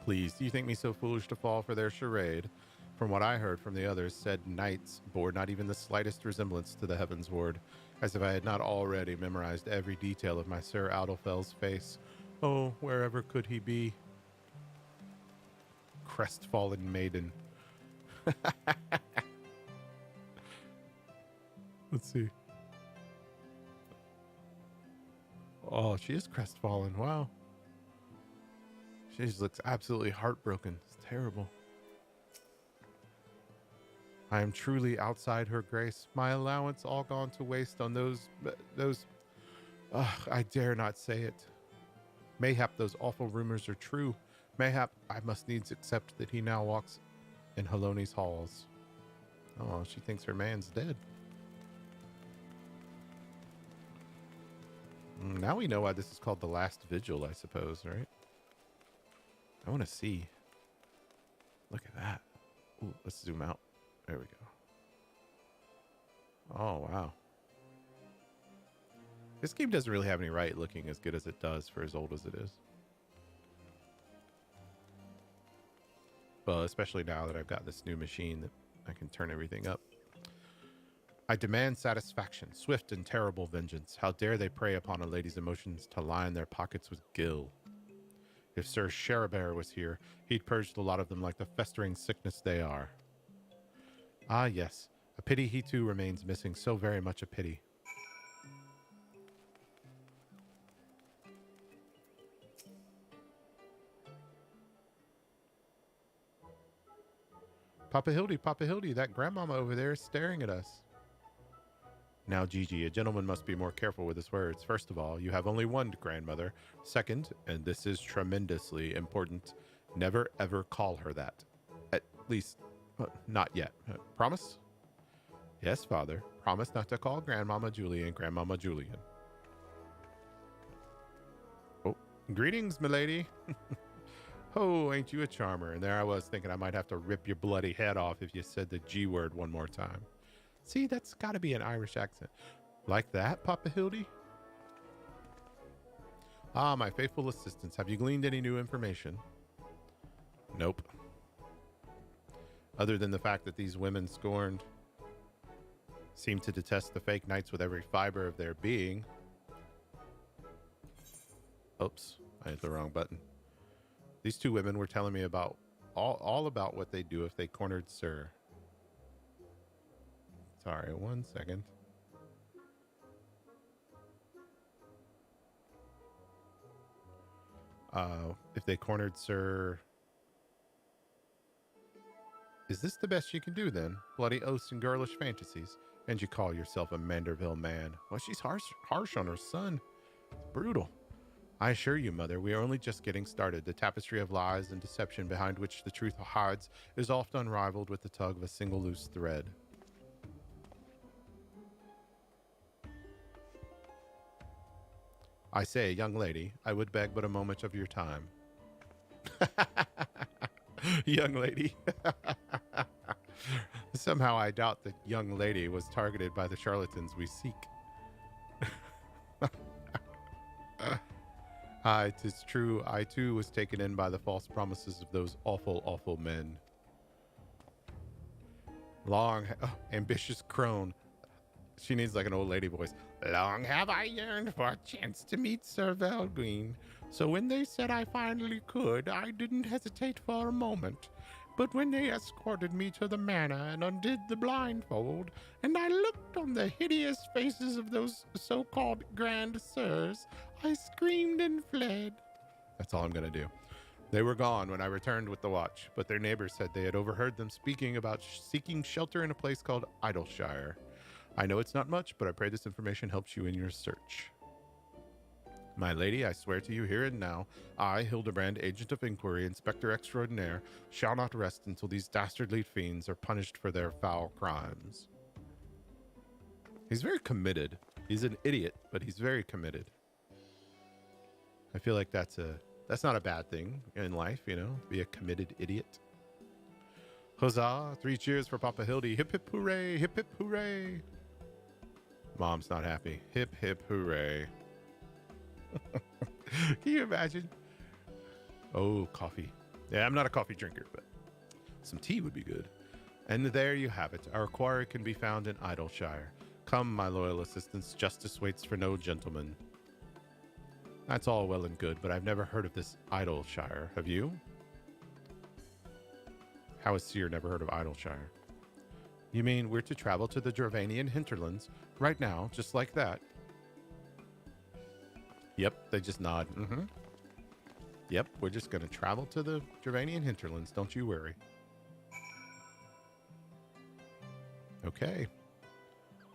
Please, do you think me so foolish to fall for their charade? From what I heard from the others, said knights bore not even the slightest resemblance to the Heavensward, as if I had not already memorized every detail of my Sir Aldofell's face. Oh, wherever could he be? Crestfallen maiden. Let's see. Oh, she is crestfallen. Wow. She just looks absolutely heartbroken. It's terrible. I am truly outside her grace. My allowance all gone to waste on those. I dare not say it. Mayhap those awful rumors are true. Mayhap I must needs accept that he now walks in Haloni's halls. Oh, she thinks her man's dead. Now we know why this is called the Last Vigil, I suppose, right? I want to see. Look at that. Ooh, let's zoom out. There we go. Oh, wow. This game doesn't really have any right looking as good as it does for as old as it is. Well, especially now that I've got this new machine that I can turn everything up. I demand satisfaction, swift and terrible vengeance. How dare they prey upon a lady's emotions to line their pockets with gil? If Sir Cheribert was here, he'd purge the lot of them like the festering sickness they are. Ah, yes. A pity he too remains missing. So very much a pity. Papa Hildy, that grandmama over there is staring at us. Now, Gigi, a gentleman must be more careful with his words. First of all, you have only one grandmother. Second, and this is tremendously important, never ever call her that. At least, Not yet. Promise? Yes, Father. Promise not to call Grandmama Julian Grandmama Julian. Oh, greetings, milady. Oh, ain't you a charmer? And there I was thinking I might have to rip your bloody head off if you said the G word one more time. See, that's got to be an Irish accent. Like that, Papa Hildy? Ah, my faithful assistants, have you gleaned any new information? Nope. Other than the fact that these women scorned seem to detest the fake knights with every fiber of their being. Oops, I hit the wrong button. These two women were telling me about all about what they'd do if they cornered Sir. Sorry, 1 second. If they cornered Sir... Is this the best you can do then? Bloody oaths and girlish fantasies. And you call yourself a Manderville man. Well, she's harsh on her son. It's brutal. I assure you, Mother, we are only just getting started. The tapestry of lies and deception behind which the truth hides is oft unrivaled with the tug of a single loose thread. I say, young lady, I would beg but a moment of your time. Young lady. Somehow I doubt the young lady was targeted by the charlatans we seek. Tis true, I too was taken in by the false promises of those awful, awful men. Ambitious crone. She needs like an old lady voice. Long have I yearned for a chance to meet Sir Valgreen. So when they said I finally could, I didn't hesitate for a moment. But when they escorted me to the manor and undid the blindfold, and I looked on the hideous faces of those so-called grand sirs, I screamed and fled. That's all I'm going to do. They were gone when I returned with the watch, but their neighbors said they had overheard them speaking about seeking shelter in a place called Idleshire. I know it's not much, but I pray this information helps you in your search. My lady, I swear to you here and now, I, Hildebrand, agent of inquiry, inspector extraordinaire, shall not rest until these dastardly fiends are punished for their foul crimes. He's very committed. He's an idiot, but he's very committed. I feel like that's not a bad thing in life, you know, be a committed idiot. Huzzah! 3 cheers for Papa Hildy. Hip hip hooray! Hip hip hooray! Mom's not happy. Hip hip hooray. Can you imagine? Oh, coffee. Yeah, I'm not a coffee drinker, but some tea would be good. And there you have it. Our quarry can be found in Idleshire. Come, my loyal assistants. Justice waits for no gentleman. That's all well and good, but I've never heard of this Idleshire. Have you? How has Seer never heard of Idleshire? You mean we're to travel to the Dravanian hinterlands right now, just like that? Yep, they just nod. Yep, we're just going to travel to the Dravanian hinterlands. Don't you worry. Okay.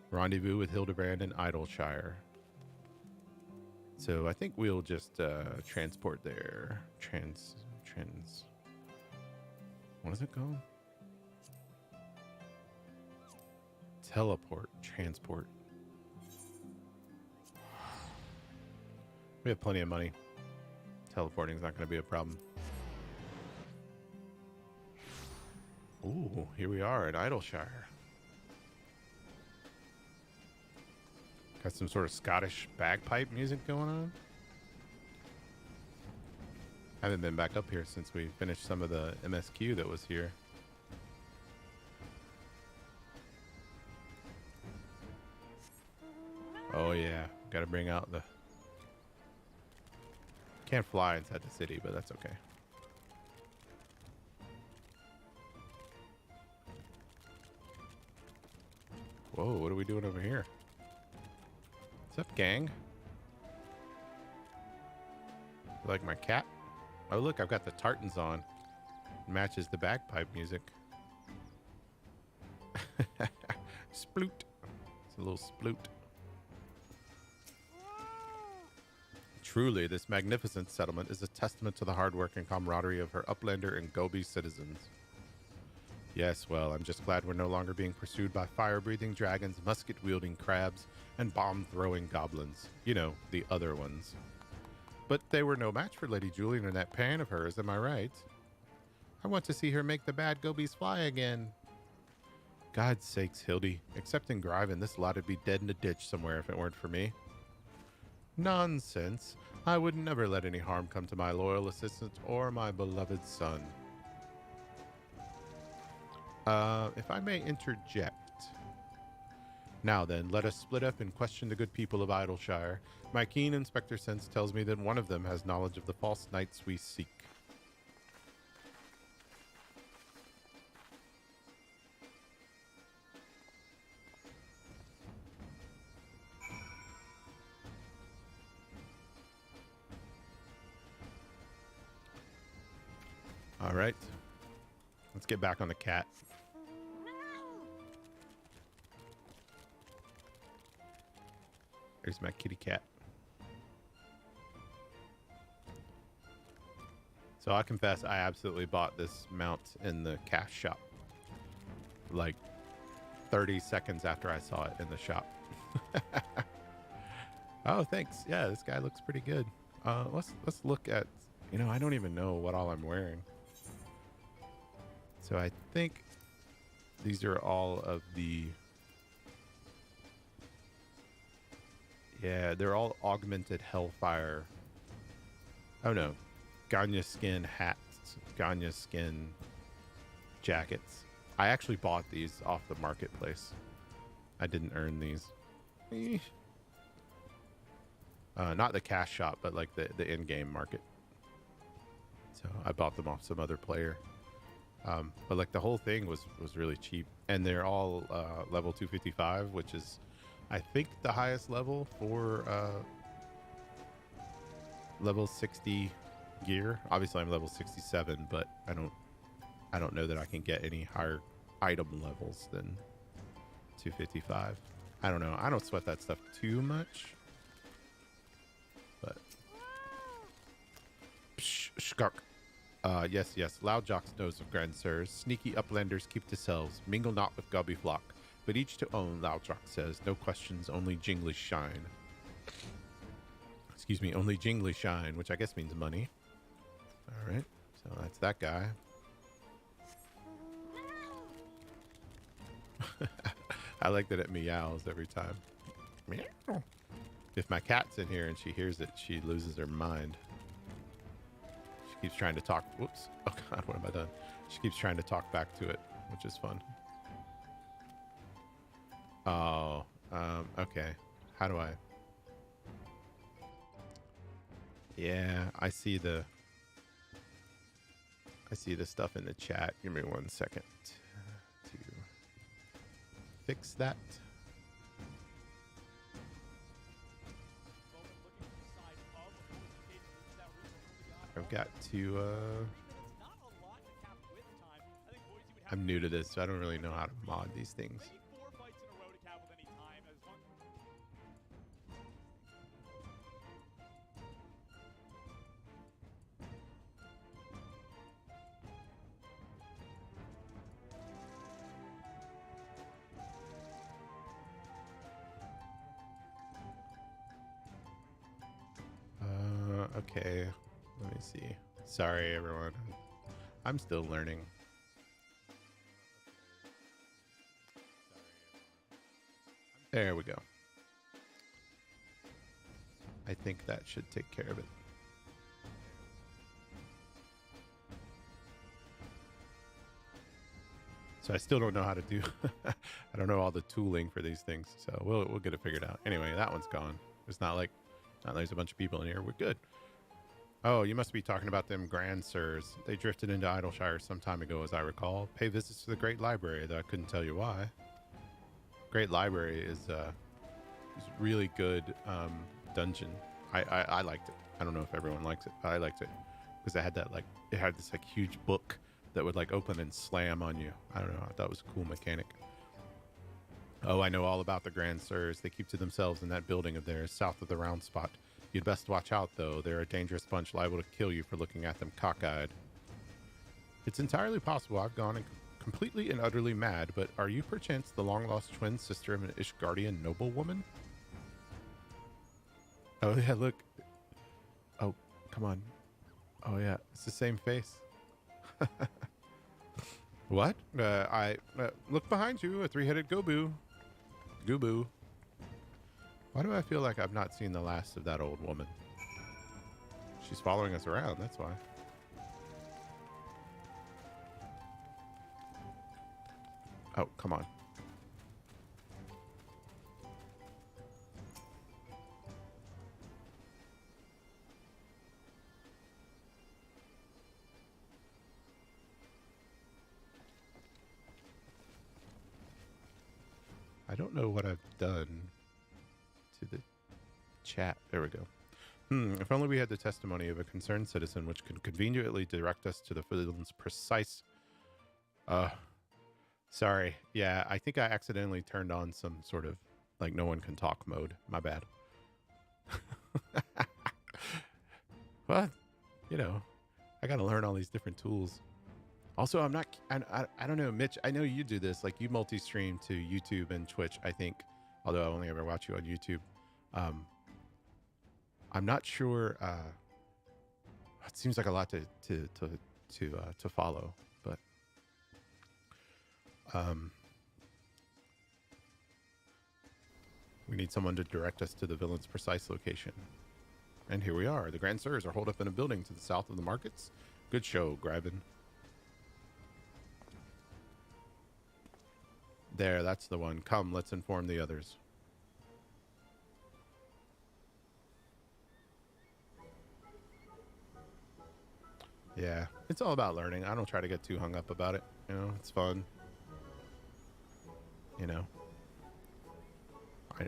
Rendezvous with Hildebrand in Idleshire. So I think we'll just transport there. What is it called? Transport. We have plenty of money. Teleporting is not going to be a problem. Ooh, here we are at Idleshire. Got some sort of Scottish bagpipe music going on. Haven't been back up here since we finished some of the MSQ that was here. Oh yeah, got to bring out the... Can't fly inside the city, but that's okay. Whoa, what are we doing over here? What's up, gang? You like my cat? Oh, look, I've got the tartans on. It matches the bagpipe music. Sploot. It's a little sploot. Truly, this magnificent settlement is a testament to the hard work and camaraderie of her Uplander and Gobi citizens. Yes, well, I'm just glad we're no longer being pursued by fire-breathing dragons, musket-wielding crabs, and bomb-throwing goblins. You know, the other ones. But they were no match for Lady Julian and that pan of hers, am I right? I want to see her make the bad gobies fly again. God's sakes, Hildy. Except in Gryven, this lot would be dead in a ditch somewhere if it weren't for me. Nonsense. I would never let any harm come to my loyal assistant or my beloved son. If I may interject. Now then, let us split up and question the good people of Idleshire. My keen inspector sense tells me that one of them has knowledge of the false knights we seek. All right. Let's get back on the cat. There's my kitty cat. So I confess, I absolutely bought this mount in the cash shop. Like 30 seconds after I saw it in the shop. Oh, thanks. Yeah, this guy looks pretty good. Let's look at, you know, I don't even know what all I'm wearing. So I think these are all of the, yeah, they're all augmented Hellfire. Oh no, Ganya skin hats, Ganya skin jackets. I actually bought these off the marketplace. I didn't earn these. Not the cash shop, but like the in-game market. So I bought them off some other player. But like the whole thing was really cheap, and they're all level 255, which is I think the highest level for level 60 gear. Obviously I'm level 67, but I don't know that I can get any higher item levels than 255. I don't know. I don't sweat that stuff too much. But Psh, Skark. Yes, Loud Jocks knows of Grand Sirs. Sneaky uplanders keep to selves. Mingle not with gobby flock. But each to own, Loud Jock says. No questions, only jingly shine. Excuse me, only jingly shine, which I guess means money. Alright, so that's that guy. I like that it meows every time. Meow. If my cat's in here and she hears it, she loses her mind. She keeps trying to talk. Whoops. Oh God, what have I done? She keeps trying to talk back to it, which is fun. Oh, okay. How do I? Yeah, I see the stuff in the chat. Give me 1 second to fix that. I've got to I'm new to this, so I don't really know how to mod these things. Okay, let me see. Sorry, everyone. I'm still learning. There we go. I think that should take care of it. So I still don't know how to do. I don't know all the tooling for these things, so we'll get it figured out. Anyway, that one's gone. It's not like there's a bunch of people in here. We're good. Oh, you must be talking about them Grand Sirs. They drifted into Idleshire some time ago, as I recall. Pay visits to the Great Library, though I couldn't tell you why. Great Library is really good dungeon. I liked it. I don't know if everyone likes it, but I liked it because it had that it had this huge book that would open and slam on you. I don't know. I thought it was a cool mechanic. Oh, I know all about the Grand Sirs. They keep to themselves in that building of theirs south of the round spot. You'd best watch out, though. They're a dangerous bunch liable to kill you for looking at them cockeyed. It's entirely possible. I've gone completely and utterly mad, but are you perchance the long-lost twin sister of an Ishgardian noblewoman? Oh, yeah, look. Oh, come on. Oh, yeah, it's the same face. What? Look behind you, a three-headed Gobu. Goobu. Why do I feel like I've not seen the last of that old woman? She's following us around, that's why. Oh, come on. I don't know what I've done to the chat. There we go. If only we had the testimony of a concerned citizen which could conveniently direct us to the villain's precise... Sorry. Yeah, I think I accidentally turned on some sort of, like, no one can talk mode. My bad. Well, you know, I gotta learn all these different tools. Also, I don't know, Mitch, I know you do this. Like, you multi-stream to YouTube and Twitch, I think. Although I only ever watch you on YouTube. I'm not sure. It seems like a lot to follow, but we need someone to direct us to the villain's precise location. And here we are. The Grand Sirs are holed up in a building to the south of the markets. Good show, Graben. There, that's the one. Come, let's inform the others. Yeah, it's all about learning. I don't try to get too hung up about it. You know, it's fun. You know,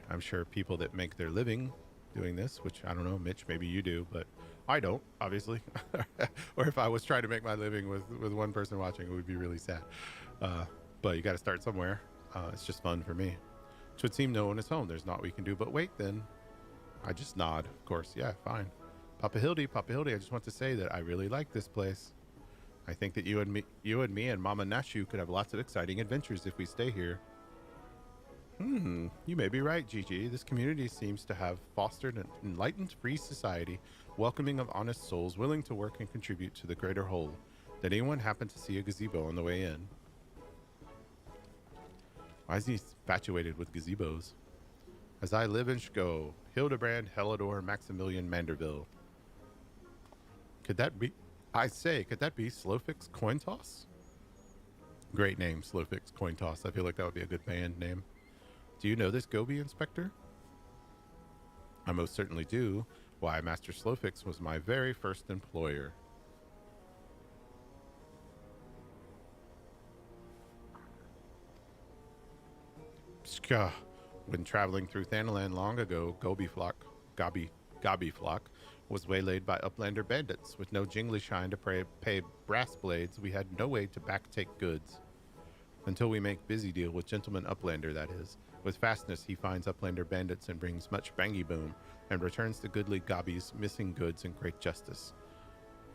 I'm sure people that make their living doing this, which I don't know, Mitch, maybe you do, but I don't, obviously. Or if I was trying to make my living with one person watching, it would be really sad. But you got to start somewhere. It's just fun for me. It would seem no one is home. There's naught we can do but wait then. I just nod, of course. Yeah, fine. Papa Hildy, I just want to say that I really like this place. I think that you and me and Mama Nashu could have lots of exciting adventures if we stay here. You may be right, Gigi. This community seems to have fostered an enlightened, free society, welcoming of honest souls, willing to work and contribute to the greater whole. Did anyone happen to see a gazebo on the way in? Why is he infatuated with gazebos? As I live in Shko, Hildebrand Helidor Maximilian Manderville. Could that be... I say, could that be Slowfix Coin Toss? Great name, Slowfix Coin Toss. I feel like that would be a good band name. Do you know this Gobi, Inspector? I most certainly do. Why, Master Slowfix was my very first employer. Pska. When traveling through Thanalan long ago, Gabi Flock was waylaid by Uplander bandits. With no jingly shine to pay brass blades, we had no way to backtake goods. Until we make busy deal with Gentleman Uplander, that is. With fastness, he finds Uplander bandits and brings much bangy boom, and returns the goodly Gabi's missing goods in great justice.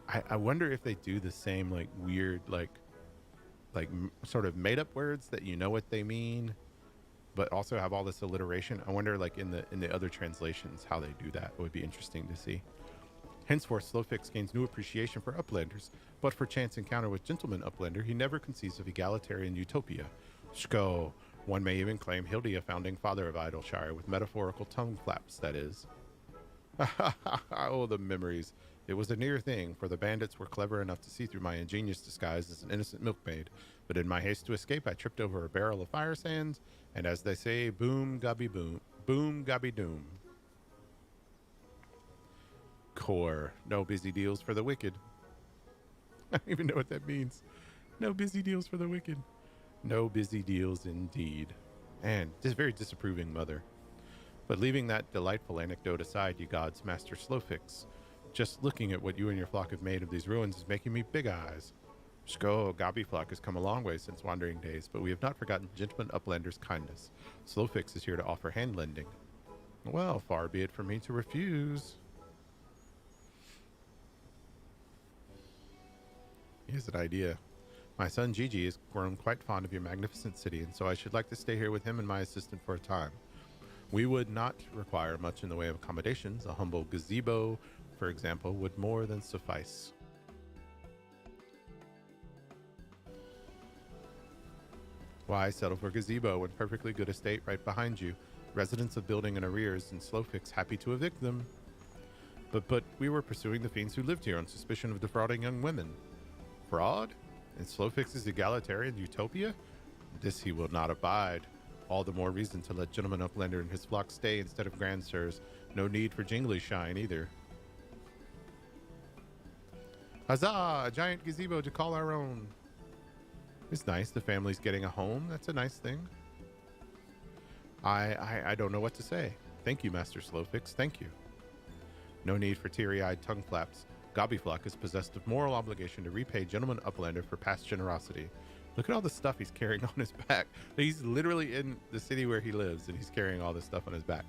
I wonder if they do the same, like, weird, like sort of made-up words that you know what they mean, but also have all this alliteration. I wonder, like, in the other translations, how they do that. It would be interesting to see. Henceforth, Slowfix gains new appreciation for Uplanders, but for chance encounter with Gentleman Uplander, he never conceives of egalitarian utopia. Shko. One may even claim Hildy a founding father of Idleshire, with metaphorical tongue flaps, that is. Oh, the memories. It was a near thing, for the bandits were clever enough to see through my ingenious disguise as an innocent milkmaid, but in my haste to escape, I tripped over a barrel of fire sands, and as they say, boom, gobby boom, boom, gobby doom. Core. No busy deals for the wicked. I don't even know what that means. No busy deals for the wicked. No busy deals indeed. And this very disapproving mother. But leaving that delightful anecdote aside, you gods, Master Slowfix, just looking at what you and your flock have made of these ruins is making me big eyes. Shko, Gabi flock has come a long way since wandering days, but we have not forgotten Gentleman Uplander's kindness. Slowfix is here to offer hand lending. Well, far be it from me to refuse. Here's an idea. My son Gigi has grown quite fond of your magnificent city, and so I should like to stay here with him and my assistant for a time. We would not require much in the way of accommodations. A humble gazebo, for example, would more than suffice. Why settle for gazebo when perfectly good estate right behind you? Residents of building in arrears and Slowfix happy to evict them. But we were pursuing the fiends who lived here on suspicion of defrauding young women. Fraud? In Slowfix's egalitarian utopia? This he will not abide. All the more reason to let Gentleman Uplander and his flock stay instead of Grand Sirs. No need for jingly shine either. Huzzah! A giant gazebo to call our own. It's nice. The family's getting a home. That's a nice thing. I don't know what to say. Thank you, Master Slowfix. Thank you. No need for teary-eyed tongue flaps. Gobbyflock is possessed of moral obligation to repay Gentleman Uplander for past generosity. Look at all the stuff he's carrying on his back. He's literally in the city where he lives, and he's carrying all this stuff on his back.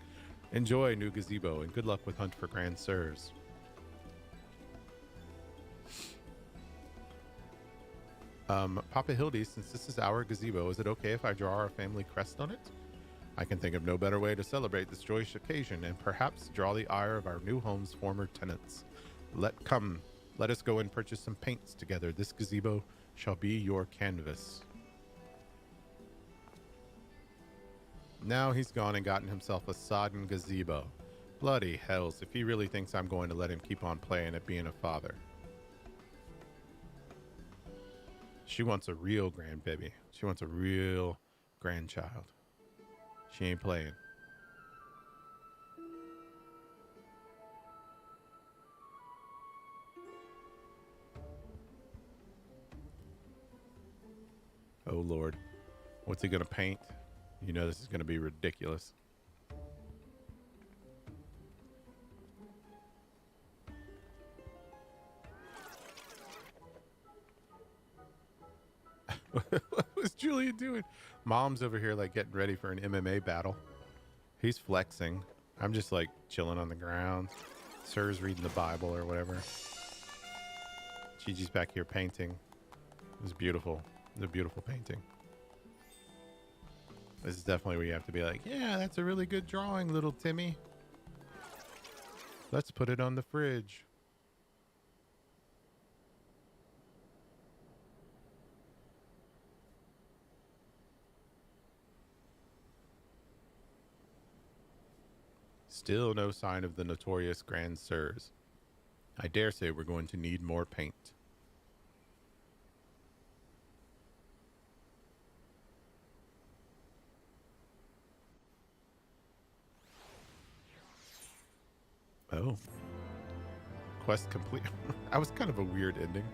Enjoy, new gazebo, and good luck with Hunt for Grand Sirs. Papa Hildy, since this is our gazebo, is it okay if I draw our family crest on it? I can think of no better way to celebrate this joyous occasion, and perhaps draw the ire of our new home's former tenants. Let us go and purchase some paints together. This gazebo shall be your canvas. Now he's gone and gotten himself a sodden gazebo. Bloody hells, if he really thinks I'm going to let him keep on playing at being a father. She wants a real grandbaby. She wants a real grandchild. She ain't playing. Oh, Lord. What's he going to paint? You know this is going to be ridiculous. What was Julia doing? Mom's over here like getting ready for an MMA battle. He's flexing. I'm just like chilling on the ground. Sir's reading the Bible or whatever. Gigi's back here painting. It was beautiful. It was a beautiful painting. This is definitely where you have to be like, yeah, that's a really good drawing, little Timmy. Let's put it on the fridge. Still no sign of the notorious Grand Sirs. I dare say we're going to need more paint. Oh. Quest complete. That was kind of a weird ending.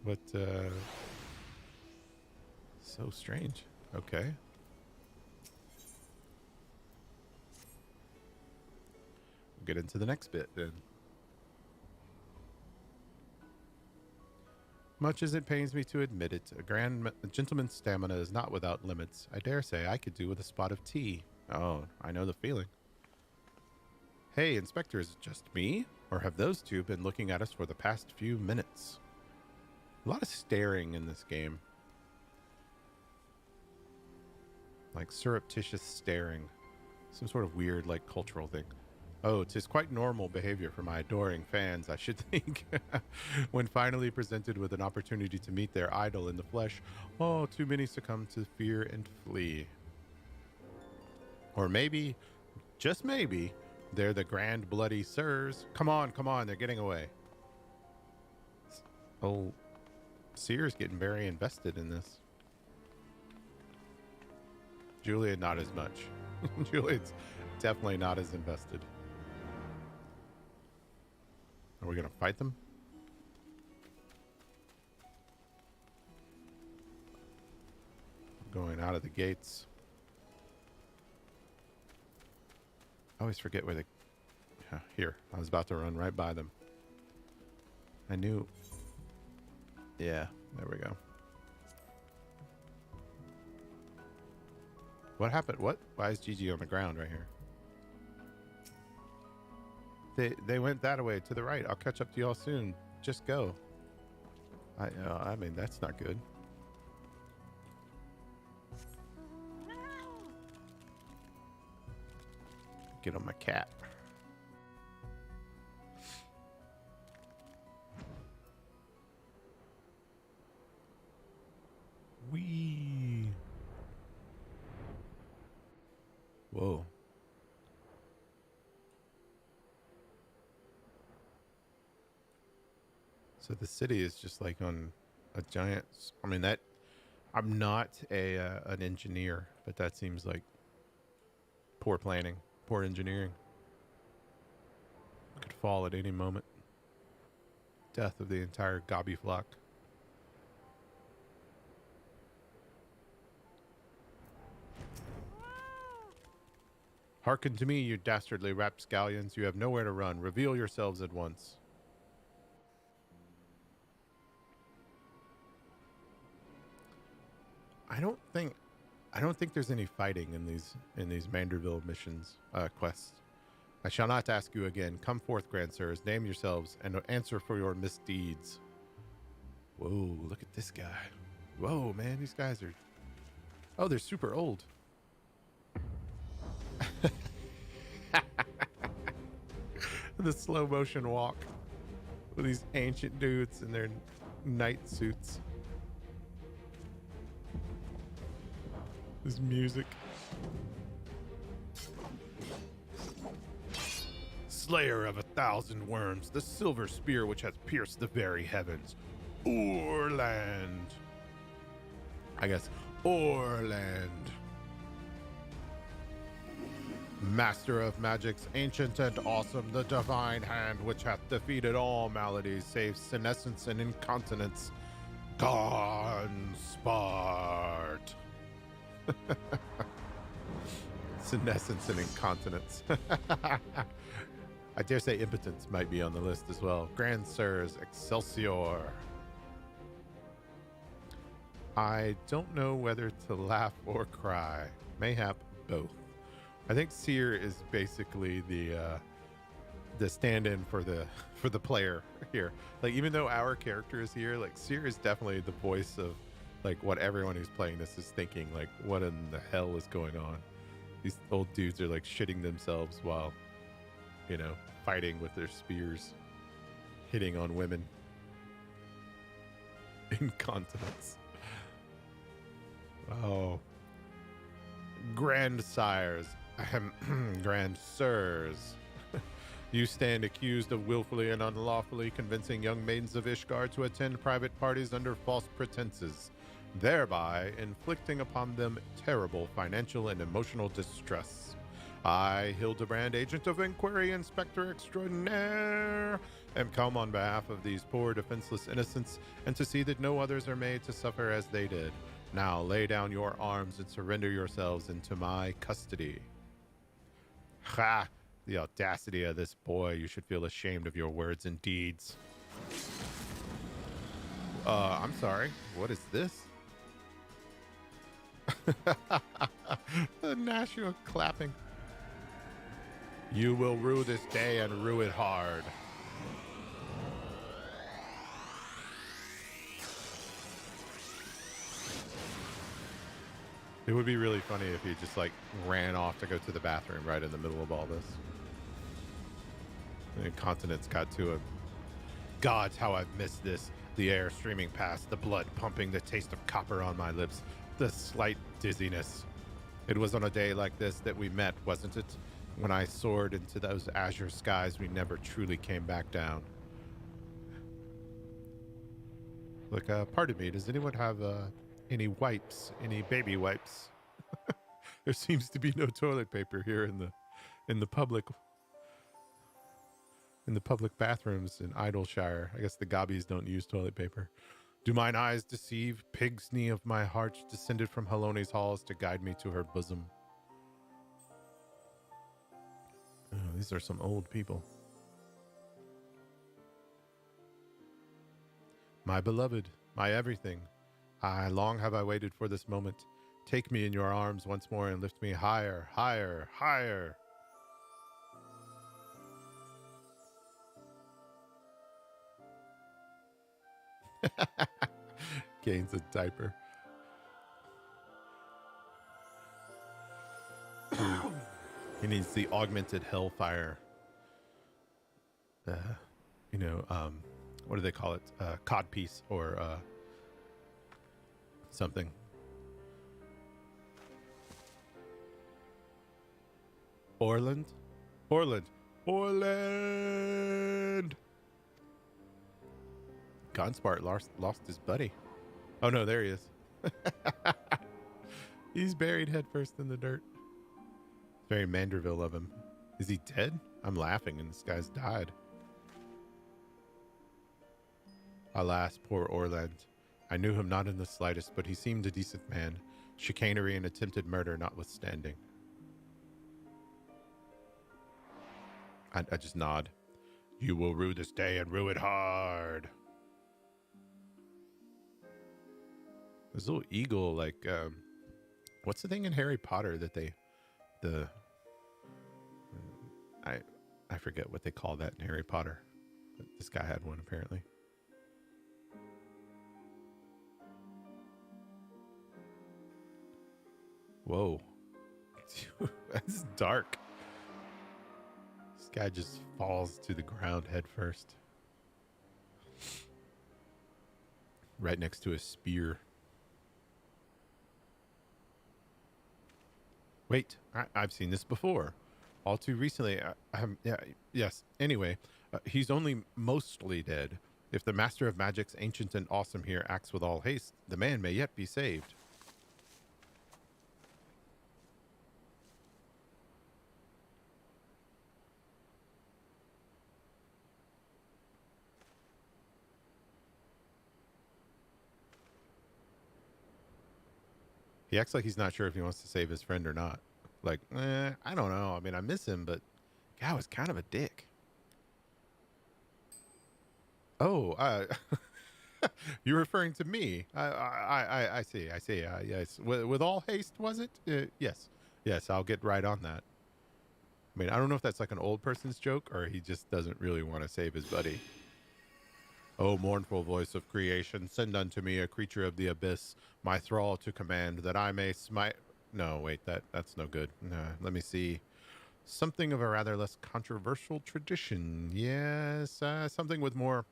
But, so strange. Okay. We'll get into the next bit then. Much as it pains me to admit it, a gentleman's stamina is not without limits. I dare say I could do with a spot of tea. Oh, I know the feeling. Hey, Inspector, is it just me? Or have those two been looking at us for the past few minutes? A lot of staring in this game. Like surreptitious staring. Some sort of weird, like, cultural thing. Oh, 'tis quite normal behavior for my adoring fans, I should think. When finally presented with an opportunity to meet their idol in the flesh, oh, too many succumb to fear and flee. Or maybe, just maybe, they're the grand bloody sirs. Come on, they're getting away. Oh, Seer's getting very invested in this. Julia, not as much. Julia's definitely not as invested. Are we going to fight them? Going out of the gates. I always forget where they... Here, I was about to run right by them. I knew... Yeah, there we go. What happened? What? Why is Gigi on the ground right here? They went that way to the right. I'll catch up to y'all soon. Just go. I mean, that's not good. Get on my cat. Wee. Whoa. So the city is just like on a giant. I mean, that I'm not an engineer, but that seems like poor planning, poor engineering. Could fall at any moment. Death of the entire gobby flock. Hearken to me, you dastardly rapscallions. You have nowhere to run. Reveal yourselves at once. I don't think there's any fighting in these Manderville missions quests. I shall not ask you again. Come forth, grand sirs. Name yourselves and answer for your misdeeds. Whoa, look at this guy. Whoa, man, these guys are... Oh, they're super old. The slow motion walk with these ancient dudes in their knight suits. This music. Slayer of 1,000 worms, the silver spear which has pierced the very heavens. Orland. I guess Orland. Master of magics, ancient and awesome, the divine hand which hath defeated all maladies save senescence and incontinence. Gonspart. Senescence and incontinence. I dare say impotence might be on the list as well. Grand Sirs, Excelsior. I don't know whether to laugh or cry. Mayhap both. I think Seer is basically the stand-in for the player here. Like, even though our character is here, like, Seer is definitely the voice of like what everyone who's playing this is thinking. Like, what in the hell is going on? These old dudes are like shitting themselves while, you know, fighting with their spears, hitting on women. Incontinence. Oh. Grandsires. Grand sirs. You stand accused of willfully and unlawfully convincing young maidens of Ishgard to attend private parties under false pretenses, thereby inflicting upon them terrible financial and emotional distress. I, Hildebrand, agent of inquiry, inspector extraordinaire, am come on behalf of these poor defenseless innocents, and to see that no others are made to suffer as they did. Now lay down your arms and surrender yourselves into my custody. Ha! The audacity of this boy. You should feel ashamed of your words and deeds. I'm sorry. What is this? The national clapping. You will rue this day and rue it hard. It would be really funny if he just like ran off to go to the bathroom right in the middle of all this. The incontinence got to him. Gods, how I've missed this. The air streaming past, the blood pumping, the taste of copper on my lips, the slight dizziness. It was on a day like this that we met, wasn't it? When I soared into those azure skies, we never truly came back down. Look, pardon me, does anyone have any wipes, any baby wipes? There seems to be no toilet paper here in the public bathrooms in Idleshire. I guess the gobbies don't use toilet paper. Do mine eyes deceive? Pig's knee of my heart descended from Haloni's halls to guide me to her bosom. Oh, these are some old people. My beloved, my everything. Long have I waited for this moment. Take me in your arms once more and lift me higher, higher, higher. Gains a diaper. He needs the augmented hellfire. What do they call it? Codpiece or something. Orland? Gonspart lost his buddy. Oh no, there he is. He's buried headfirst in the dirt. Very Manderville of him. Is he dead? I'm laughing and this guy's died. Alas, poor Orland. I knew him not in the slightest, but he seemed a decent man. Chicanery and attempted murder notwithstanding. I just nod. You will rue this day and rue it hard. This little eagle, like, what's the thing in Harry Potter that I forget what they call that in Harry Potter. But this guy had one apparently. Whoa. That's dark. This guy just falls to the ground head first. Right next to a spear. Wait, I've seen this before. All too recently. Yes. Anyway, he's only mostly dead. If the Master of Magic's ancient and awesome here acts with all haste, the man may yet be saved. He acts like he's not sure if he wants to save his friend or not. Like, I don't know. I mean, I miss him, but guy was kind of a dick. Oh, you're referring to me. I see. Yes. With all haste, was it? Yes, I'll get right on that. I mean, I don't know if that's like an old person's joke or he just doesn't really want to save his buddy. O mournful voice of creation, send unto me a creature of the abyss, my thrall to command, that I may smite... No, wait, that's no good. Let me see. Something of a rather less controversial tradition. Yes, something with more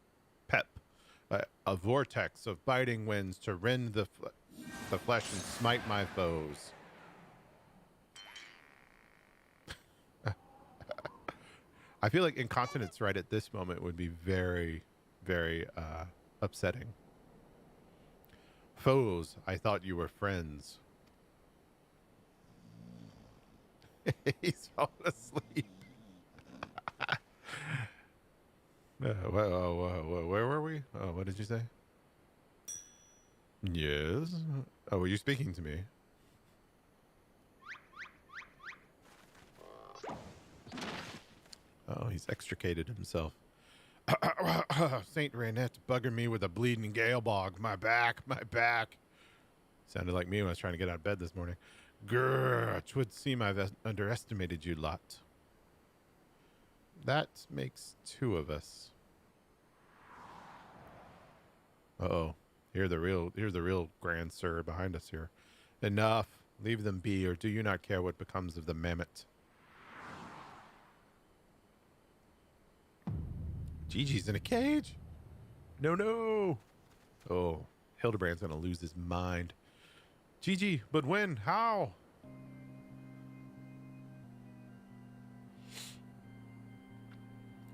pep. A vortex of biting winds to rend the flesh and smite my foes. I feel like incontinence right at this moment would be very... very upsetting. Foes, I thought you were friends. He's falling asleep. Where were we? Oh, what did you say? Yes. Oh, were you speaking to me? Oh, he's extricated himself. Saint Rainette bugging me with a bleeding gale bog. My back. Sounded like me when I was trying to get out of bed this morning. Grrr, 'twould seem I've underestimated you lot. That makes two of us. Uh-oh. Here's the real Grand Sir behind us here. Enough. Leave them be, or do you not care what becomes of the mammoth? Gigi's in a cage. No. Oh, Hildebrand's gonna lose his mind. Gigi, but when? How?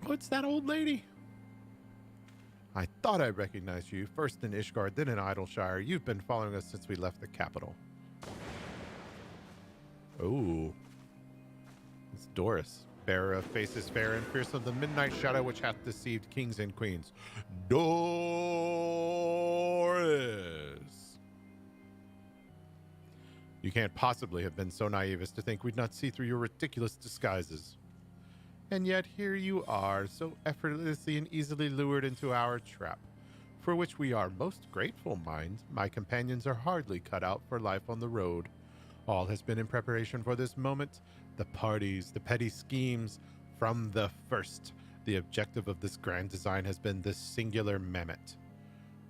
Oh, it's that old lady. I thought I recognized you. First in Ishgard, then in Idleshire. You've been following us since we left the capital. Oh. It's Doris. Bearer of faces fair and fierce of the midnight shadow which hath deceived kings and queens. Doris! You can't possibly have been so naive as to think we'd not see through your ridiculous disguises. And yet here you are, so effortlessly and easily lured into our trap, for which we are most grateful, mind. My companions are hardly cut out for life on the road. All has been in preparation for this moment. The parties, the petty schemes, from the first. The objective of this grand design has been this singular mammoth.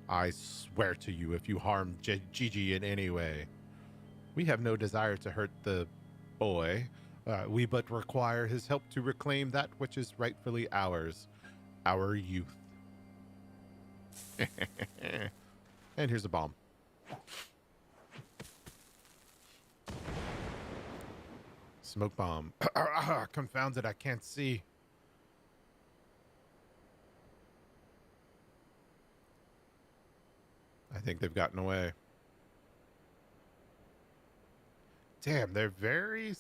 I swear to you, if you harm Gigi in any way, we have no desire to hurt the boy. We but require his help to reclaim that which is rightfully ours, our youth. And here's a bomb. Smoke bomb. Confounded, I can't see. I think they've gotten away. Damn, they're very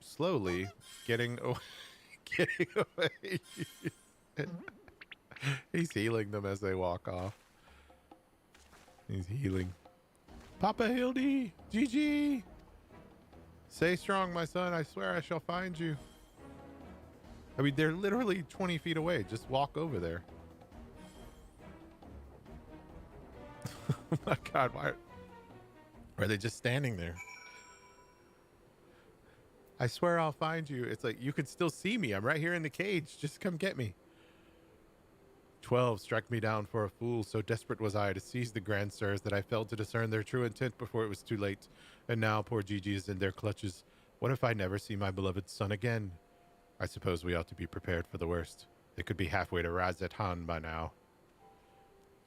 slowly getting away. Getting away. He's healing them as they walk off. He's healing. Papa Hildy, GG. Stay strong, my son. I swear I shall find you. I mean, they're literally 20 feet away. Just walk over there. Oh my God, why are they just standing there? I swear I'll find you. It's like, you can still see me. I'm right here in the cage. Just come get me. 12 struck me down for a fool. So desperate was I to seize the grand sirs that I failed to discern their true intent before it was too late. And now poor Gigi is in their clutches. What if I never see my beloved son again? I suppose we ought to be prepared for the worst. They could be halfway to Razat-Han by now.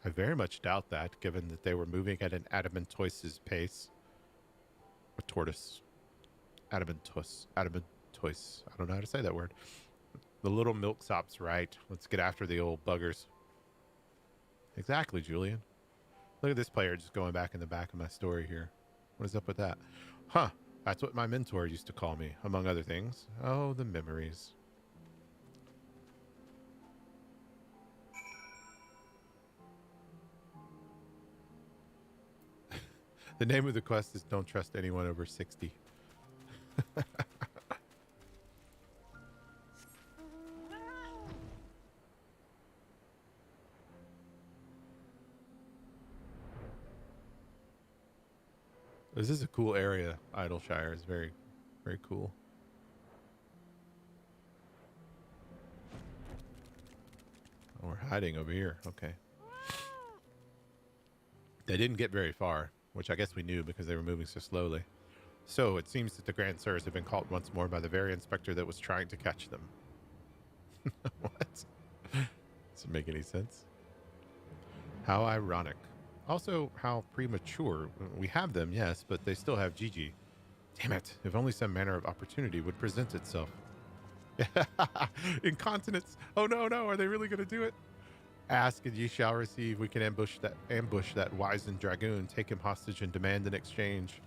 I very much doubt that, given that they were moving at an adamantoise's pace. A tortoise. Adamantoise. Adamantoise. I don't know how to say that word. The little milksop's right. Let's get after the old buggers. Exactly, Julian. Look at this player just going back in the back of my story here. What is up with that? Huh. That's what my mentor used to call me, among other things. Oh, the memories. The name of the quest is Don't Trust Anyone Over 60. This is a cool area. Idleshire is very, very cool. Oh, we're hiding over here. Okay. They didn't get very far, which I guess we knew because they were moving so slowly. So it seems that the Grand Sirs have been caught once more by the very inspector that was trying to catch them. What? Doesn't make any sense. How ironic. Also, how premature. We have them, yes, but they still have Gigi. Damn it. If only some manner of opportunity would present itself. Incontinence. Oh, no, no. Are they really going to do it? Ask and ye shall receive. We can ambush that wizened dragoon, take him hostage, and demand an exchange.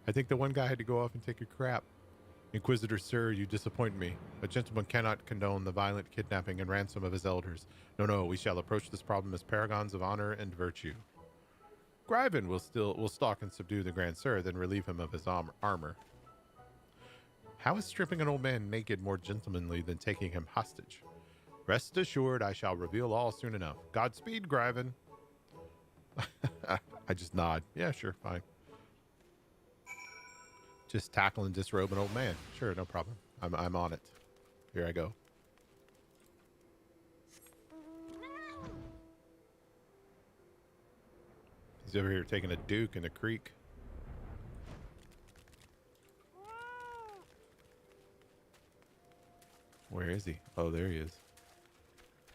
I think the one guy had to go off and take a crap. Inquisitor, sir, you disappoint me. A gentleman cannot condone the violent kidnapping and ransom of his elders. No, no, we shall approach this problem as paragons of honor and virtue. Gryvin will stalk and subdue the Grand Sir, then relieve him of his armor. How is stripping an old man naked more gentlemanly than taking him hostage? Rest assured, I shall reveal all soon enough. Godspeed, Gryvin. I just nod. Yeah, sure, fine. Just tackle and disrobe an old man. Sure, no problem. I'm on it. Here I go. He's over here taking a duke in a creek. Where is he? Oh, there he is.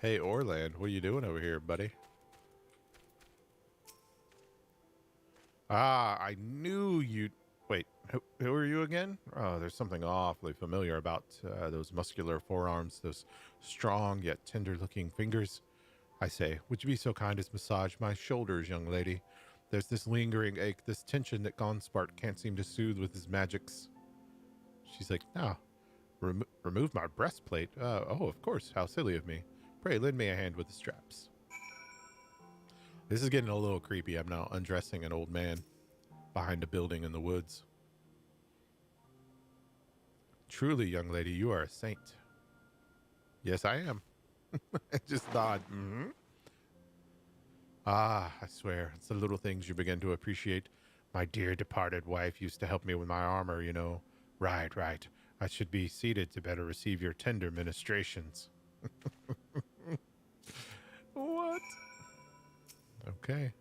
Hey, Orland, what are you doing over here, buddy? Ah, I knew you'd... Wait, who are you again? Oh, there's something awfully familiar about those muscular forearms, those strong yet tender-looking fingers. I say, would you be so kind as massage my shoulders, young lady? There's this lingering ache, this tension that Gonspart can't seem to soothe with his magics. She's like, no. Remove my breastplate? Oh, of course. How silly of me. Pray, lend me a hand with the straps. This is getting a little creepy. I'm now undressing an old man behind a building in the woods. Truly, young lady, you are a saint. Yes, I am. Just nod. Mm-hmm. Ah, I swear, it's the little things you begin to appreciate. My dear departed wife used to help me with my armor, you know. Right, right. I should be seated to better receive your tender ministrations. What? What? Okay.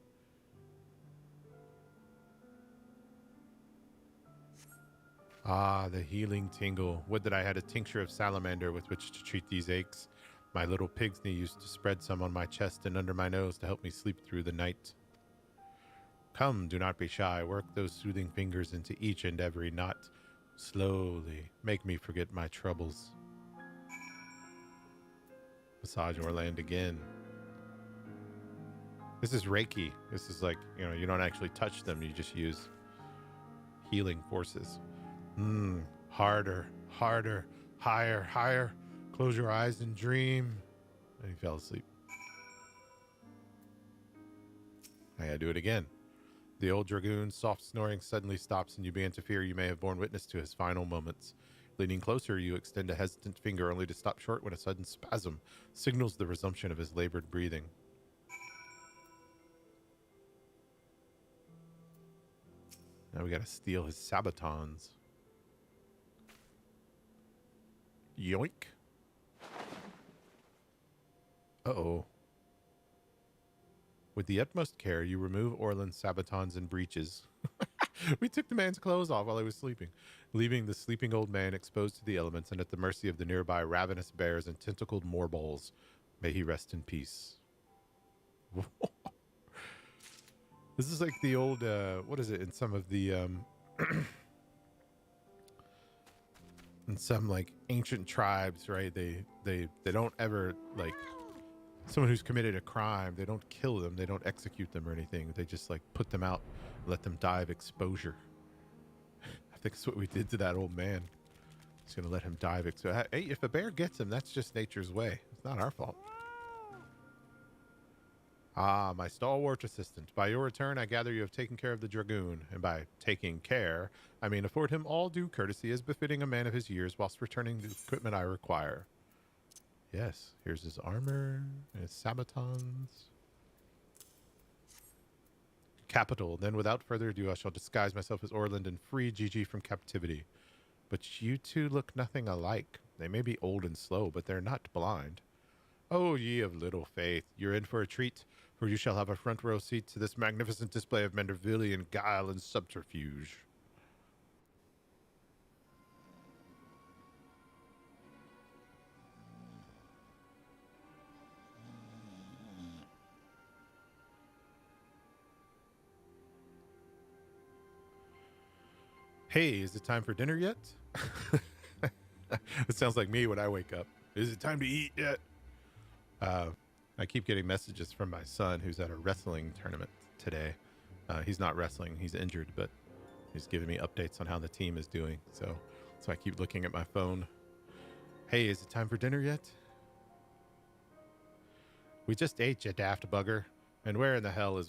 Ah, the healing tingle. Would that I had a tincture of salamander with which to treat these aches. My little pig's knee used to spread some on my chest and under my nose to help me sleep through the night. Come, do not be shy. Work those soothing fingers into each and every knot. Slowly. Make me forget my troubles. Massage Orland again. This is Reiki. This is like, you know, you don't actually touch them. You just use healing forces. Harder, harder, higher, higher. Close your eyes and dream. And he fell asleep. I gotta do it again. The old dragoon's soft snoring suddenly stops and you begin to fear you may have borne witness to his final moments. Leaning closer, you extend a hesitant finger only to stop short when a sudden spasm signals the resumption of his labored breathing. Now we gotta steal his sabatons. Yoink. Uh-oh. With the utmost care, you remove Orland's sabatons and breeches. We took the man's clothes off while he was sleeping, leaving the sleeping old man exposed to the elements and at the mercy of the nearby ravenous bears and tentacled moorballs. May he rest in peace. This is like the old, what is it, in some of the, in some, like, ancient tribes, right? They don't ever, like, someone who's committed a crime, they don't kill them, they don't execute them or anything. They just, like, put them out and let them die of exposure. I think that's what we did to that old man. Just gonna let him die of exposure. Hey, if a bear gets him, that's just nature's way. It's not our fault. Ah, my stalwart assistant. By your return, I gather you have taken care of the dragoon. And by taking care, I mean afford him all due courtesy as befitting a man of his years whilst returning the equipment I require. Yes, here's his armor and his sabatons. Capital. Then without further ado, I shall disguise myself as Orland and free Gigi from captivity. But you two look nothing alike. They may be old and slow, but they're not blind. Oh, ye of little faith, you're in for a treat, for you shall have a front row seat to this magnificent display of Mandervillian guile and subterfuge. Hey, is it time for dinner yet? It sounds like me when I wake up. Is it time to eat yet? I keep getting messages from my son who's at a wrestling tournament today. He's not wrestling, he's injured, but he's giving me updates on how the team is doing. So I keep looking at my phone. Hey, is it time for dinner yet? We just ate, you daft bugger. And where in the hell's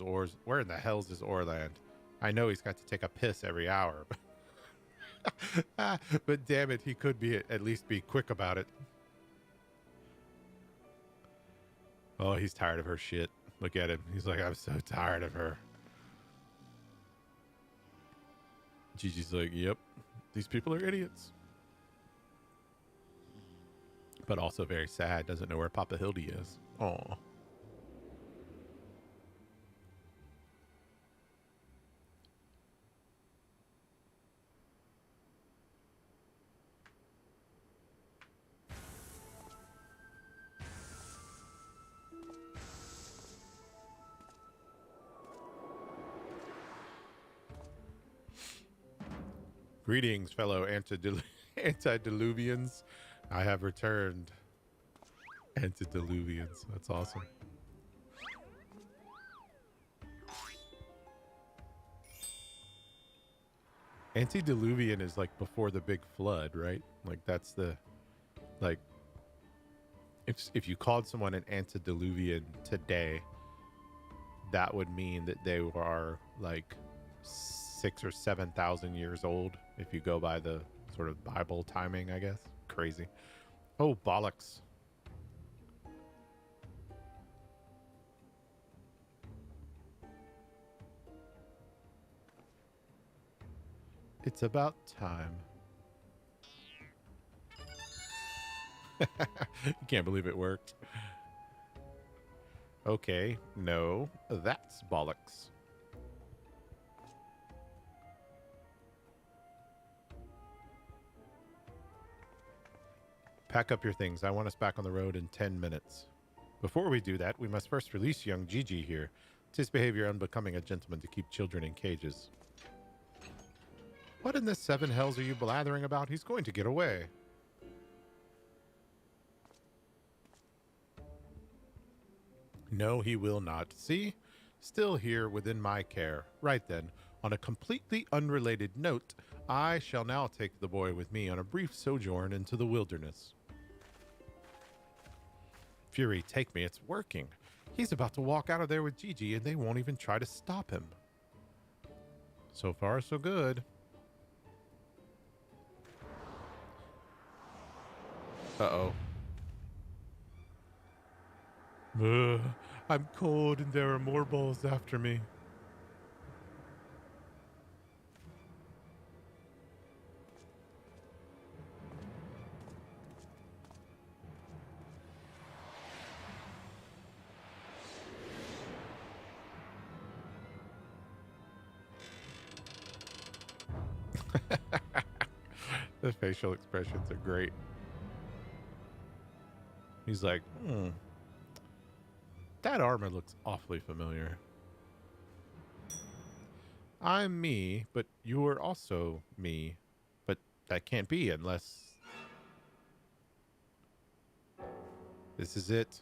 his Orland? I know he's got to take a piss every hour, but damn it, he could at least be quick about it. Oh, he's tired of her shit. Look at him. He's like, I'm so tired of her. Gigi's like, yep, these people are idiots. But also very sad. Doesn't know where Papa Hildy is. Aw. Greetings, fellow antediluvians. I have returned. Antediluvians. That's awesome. Antediluvian is like before the big flood, right? Like that's the, like, if you called someone an antediluvian today, that would mean that they were like 6,000 or 7,000 years old. If you go by the sort of Bible timing, I guess. Crazy. Oh, bollocks. It's about time. You can't believe it worked. Okay, no, that's bollocks. Pack up your things. I want us back on the road in 10 minutes. Before we do that, we must first release young Gigi here. 'Tis behavior unbecoming a gentleman to keep children in cages. What in the seven hells are you blathering about? He's going to get away. No, he will not. See? Still here within my care. Right then, on a completely unrelated note, I shall now take the boy with me on a brief sojourn into the wilderness. Fury, take me. It's working. He's about to walk out of there with Gigi, and they won't even try to stop him. So far, so good. Uh-oh. I'm cold and there are more balls after me. The facial expressions are great. He's like, that armor looks awfully familiar. I'm me, but you're also me. But that can't be unless... This is it.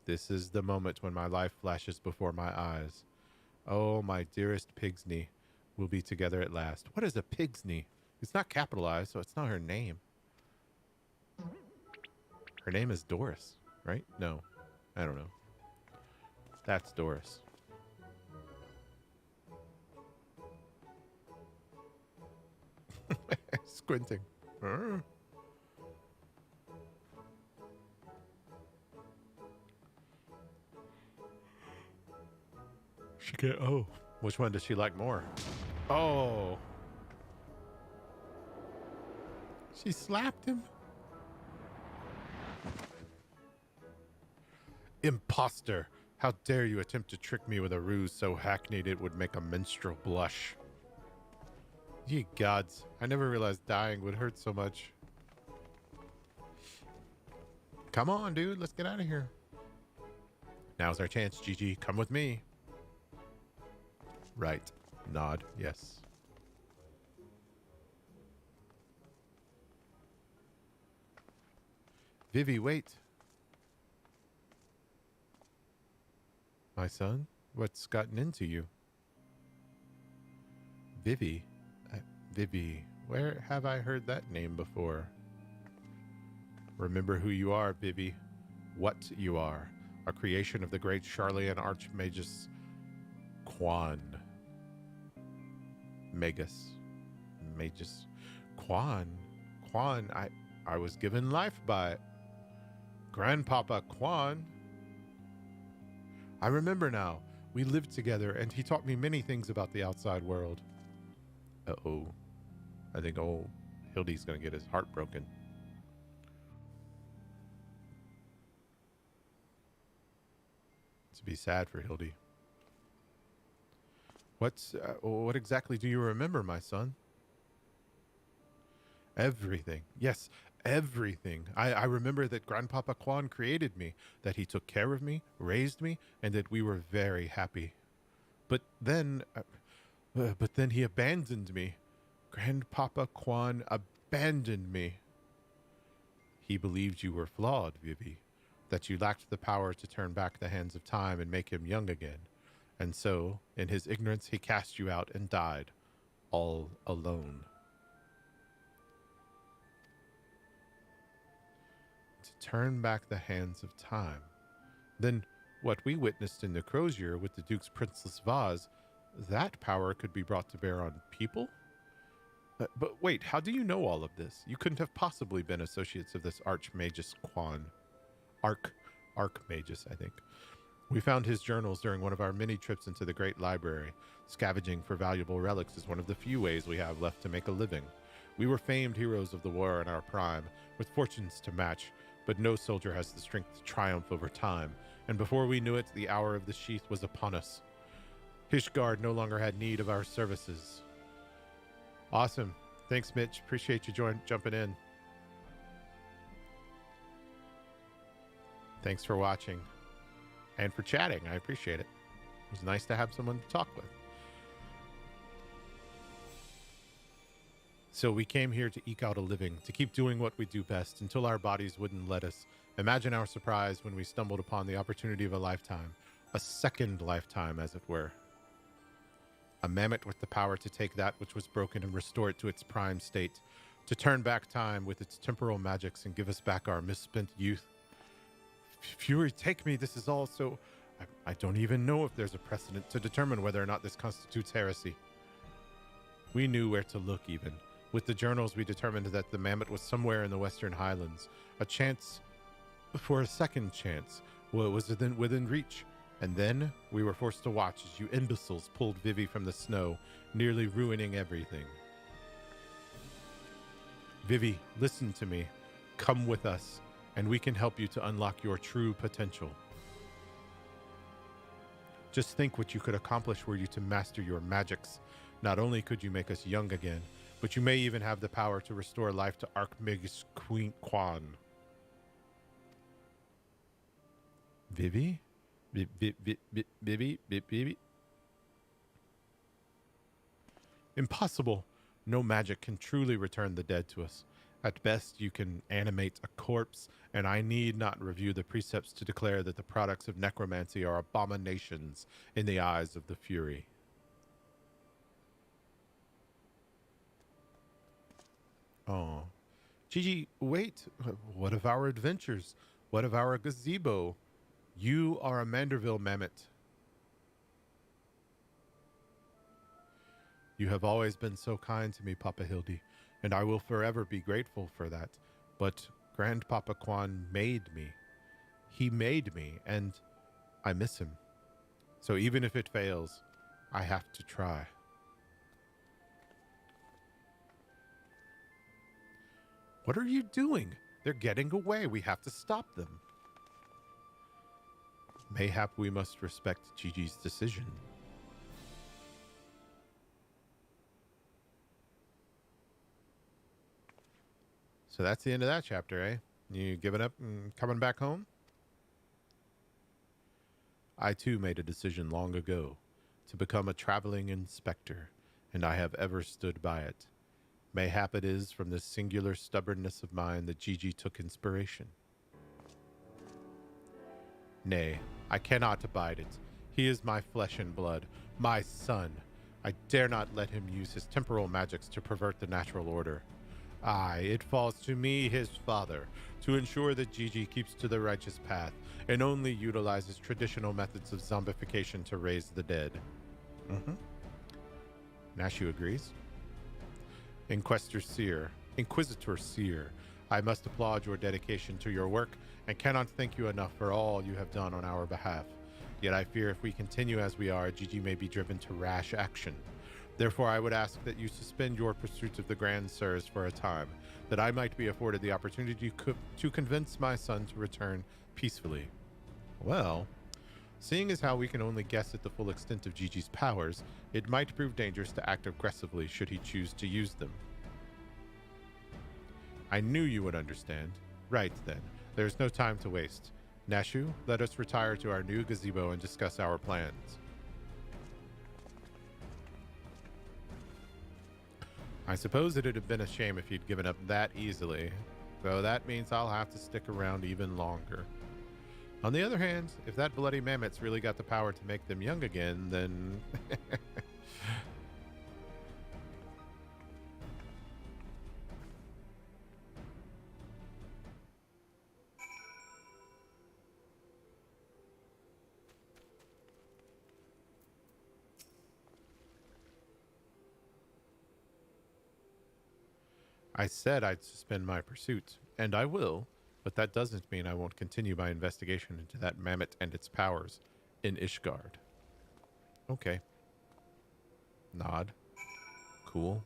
This is the moment when my life flashes before my eyes. Oh, my dearest pig's knee. We'll be together at last. What is a pig's knee? It's not capitalized, so it's not her name. Her name is Doris, right? No, I don't know. That's Doris. Squinting. She get which one does she like more? Oh. She slapped him. Imposter! How dare you attempt to trick me with a ruse so hackneyed it would make a minstrel blush. Ye gods, I never realized dying would hurt so much. Come on, dude, let's get out of here. Now's our chance, Gigi. Come with me. Right. Nod. Yes. Vivi, wait. My son, what's gotten into you? Vivi? Vivi, where have I heard that name before? Remember who you are, Vivi. What you are. A creation of the great Charlian Archmagus Quan. Magus. Quan. I was given life by it. Grandpapa Quan. I remember now. We lived together, and he taught me many things about the outside world. Uh-oh. I think old Hildy's going to get his heart broken. To be sad for Hildy. What exactly do you remember, my son? Everything. Yes, everything. I remember that Grandpapa Quan created me, that he took care of me, raised me, and that we were very happy. But then he abandoned me. Grandpapa Quan abandoned me. He believed you were flawed, Vivi, that you lacked the power to turn back the hands of time and make him young again. And so, in his ignorance, he cast you out and died, all alone. To turn back the hands of time. Then, what we witnessed in the Crozier with the Duke's Princeless Vase, that power could be brought to bear on people? But wait, how do you know all of this? You couldn't have possibly been associates of this Archmagus Quan. Archmagus, I think. We found his journals during one of our many trips into the Great Library. Scavenging for valuable relics is one of the few ways we have left to make a living. We were famed heroes of the war in our prime, with fortunes to match, but no soldier has the strength to triumph over time, and before we knew it, the hour of the sheath was upon us. Hishgard no longer had need of our services. Awesome. Thanks, Mitch. Appreciate you jumping in. Thanks for watching and for chatting. I appreciate it. It was nice to have someone to talk with. So we came here to eke out a living, to keep doing what we do best until our bodies wouldn't let us. Imagine our surprise when we stumbled upon the opportunity of a lifetime, a second lifetime, as it were. A mammoth with the power to take that which was broken and restore it to its prime state, to turn back time with its temporal magics and give us back our misspent youth. Fury, take me. This is all so... I don't even know if there's a precedent to determine whether or not this constitutes heresy. We knew where to look, even. With the journals, we determined that the mammoth was somewhere in the Western Highlands. A chance for a second chance was within reach. And then we were forced to watch as you imbeciles pulled Vivi from the snow, nearly ruining everything. Vivi, listen to me. Come with us, and we can help you to unlock your true potential. Just think what you could accomplish were you to master your magics. Not only could you make us young again, but you may even have the power to restore life to Archmagus Queen Quan. Vivi? Vivi? Impossible. No magic can truly return the dead to us. At best, you can animate a corpse, and I need not review the precepts to declare that the products of necromancy are abominations in the eyes of the Fury. Oh. Gigi, wait. What of our adventures? What of our gazebo? You are a Manderville mammoth. You have always been so kind to me, Papa Hildy, and I will forever be grateful for that. But Grandpapa Quan made me. He made me, and I miss him. So even if it fails, I have to try. What are you doing? They're getting away. We have to stop them. Mayhap we must respect Gigi's decision. So that's the end of that chapter, eh? You giving up and coming back home? I too made a decision long ago to become a traveling inspector, and I have ever stood by it. Mayhap it is from this singular stubbornness of mine that Gigi took inspiration. Nay, I cannot abide it. He is my flesh and blood, my son. I dare not let him use his temporal magics to pervert the natural order. Aye, it falls to me, his father, to ensure that Gigi keeps to the righteous path and only utilizes traditional methods of zombification to raise the dead. Nashu agrees. Inquisitor Seer, I must applaud your dedication to your work and cannot thank you enough for all you have done on our behalf. Yet I fear if we continue as we are, Gigi may be driven to rash action. Therefore, I would ask that you suspend your pursuit of the Grand Sirs for a time, that I might be afforded the opportunity to convince my son to return peacefully. Well, seeing as how we can only guess at the full extent of Gigi's powers, it might prove dangerous to act aggressively should he choose to use them. I knew you would understand. Right then, there's no time to waste. Nashu, let us retire to our new gazebo and discuss our plans. I suppose it'd have been a shame if you'd given up that easily, though that means I'll have to stick around even longer. On the other hand, if that bloody mammoth's really got the power to make them young again, then... I said I'd suspend my pursuit, and I will, but that doesn't mean I won't continue my investigation into that mammoth and its powers in Ishgard. Okay. Nod. Cool.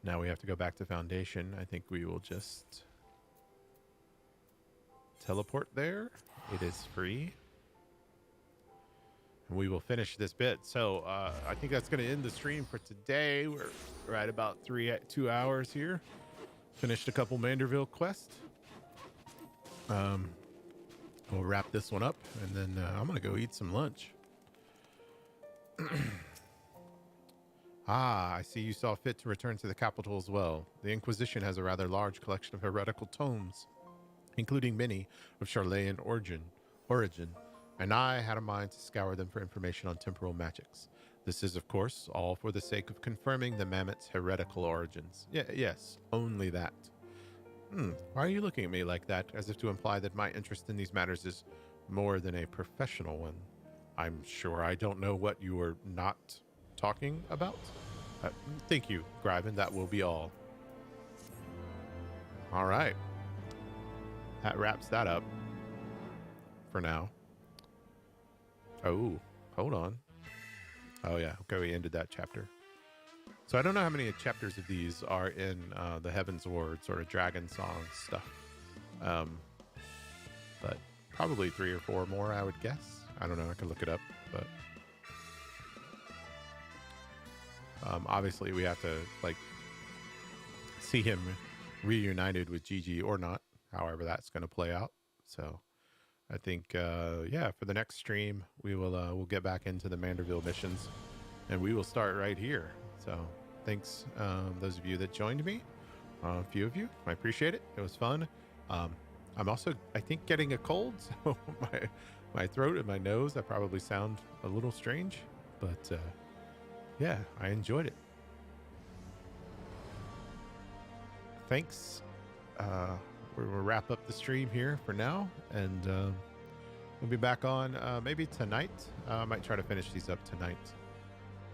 Now we have to go back to Foundation. I think we will just teleport there. It is free. And we will finish this bit. So I think that's going to end the stream for today. We're at about 2 hours here. Finished a couple Manderville quests. We'll wrap this one up, and then I'm going to go eat some lunch. I see you saw fit to return to the capital as well. The Inquisition has a rather large collection of heretical tomes, including many of Charlayan origin, and I had a mind to scour them for information on temporal magics. This is, of course, all for the sake of confirming the Mammoth's heretical origins. Yes, only that. Why are you looking at me like that, as if to imply that my interest in these matters is more than a professional one? I'm sure I don't know what you are not talking about. Thank you, Gryven. That will be all. All right. That wraps that up for now. Oh, hold on. Oh, yeah. Okay, we ended that chapter. So I don't know how many chapters of these are in the Heavensward sort of dragon song stuff. But probably 3 or 4 more, I would guess. I don't know. I can look it up. But obviously we have to like see him reunited with Gigi or not, however that's going to play out. So I think, yeah, for the next stream, we'll get back into the Manderville missions, and we will start right here. So thanks, those of you that joined me, a few of you, I appreciate it. It was fun. I'm also, I think, getting a cold, so my throat and my nose, I probably sound a little strange, but yeah, I enjoyed it. Thanks. We'll wrap up the stream here for now, and we'll be back on maybe tonight. I might try to finish these up tonight.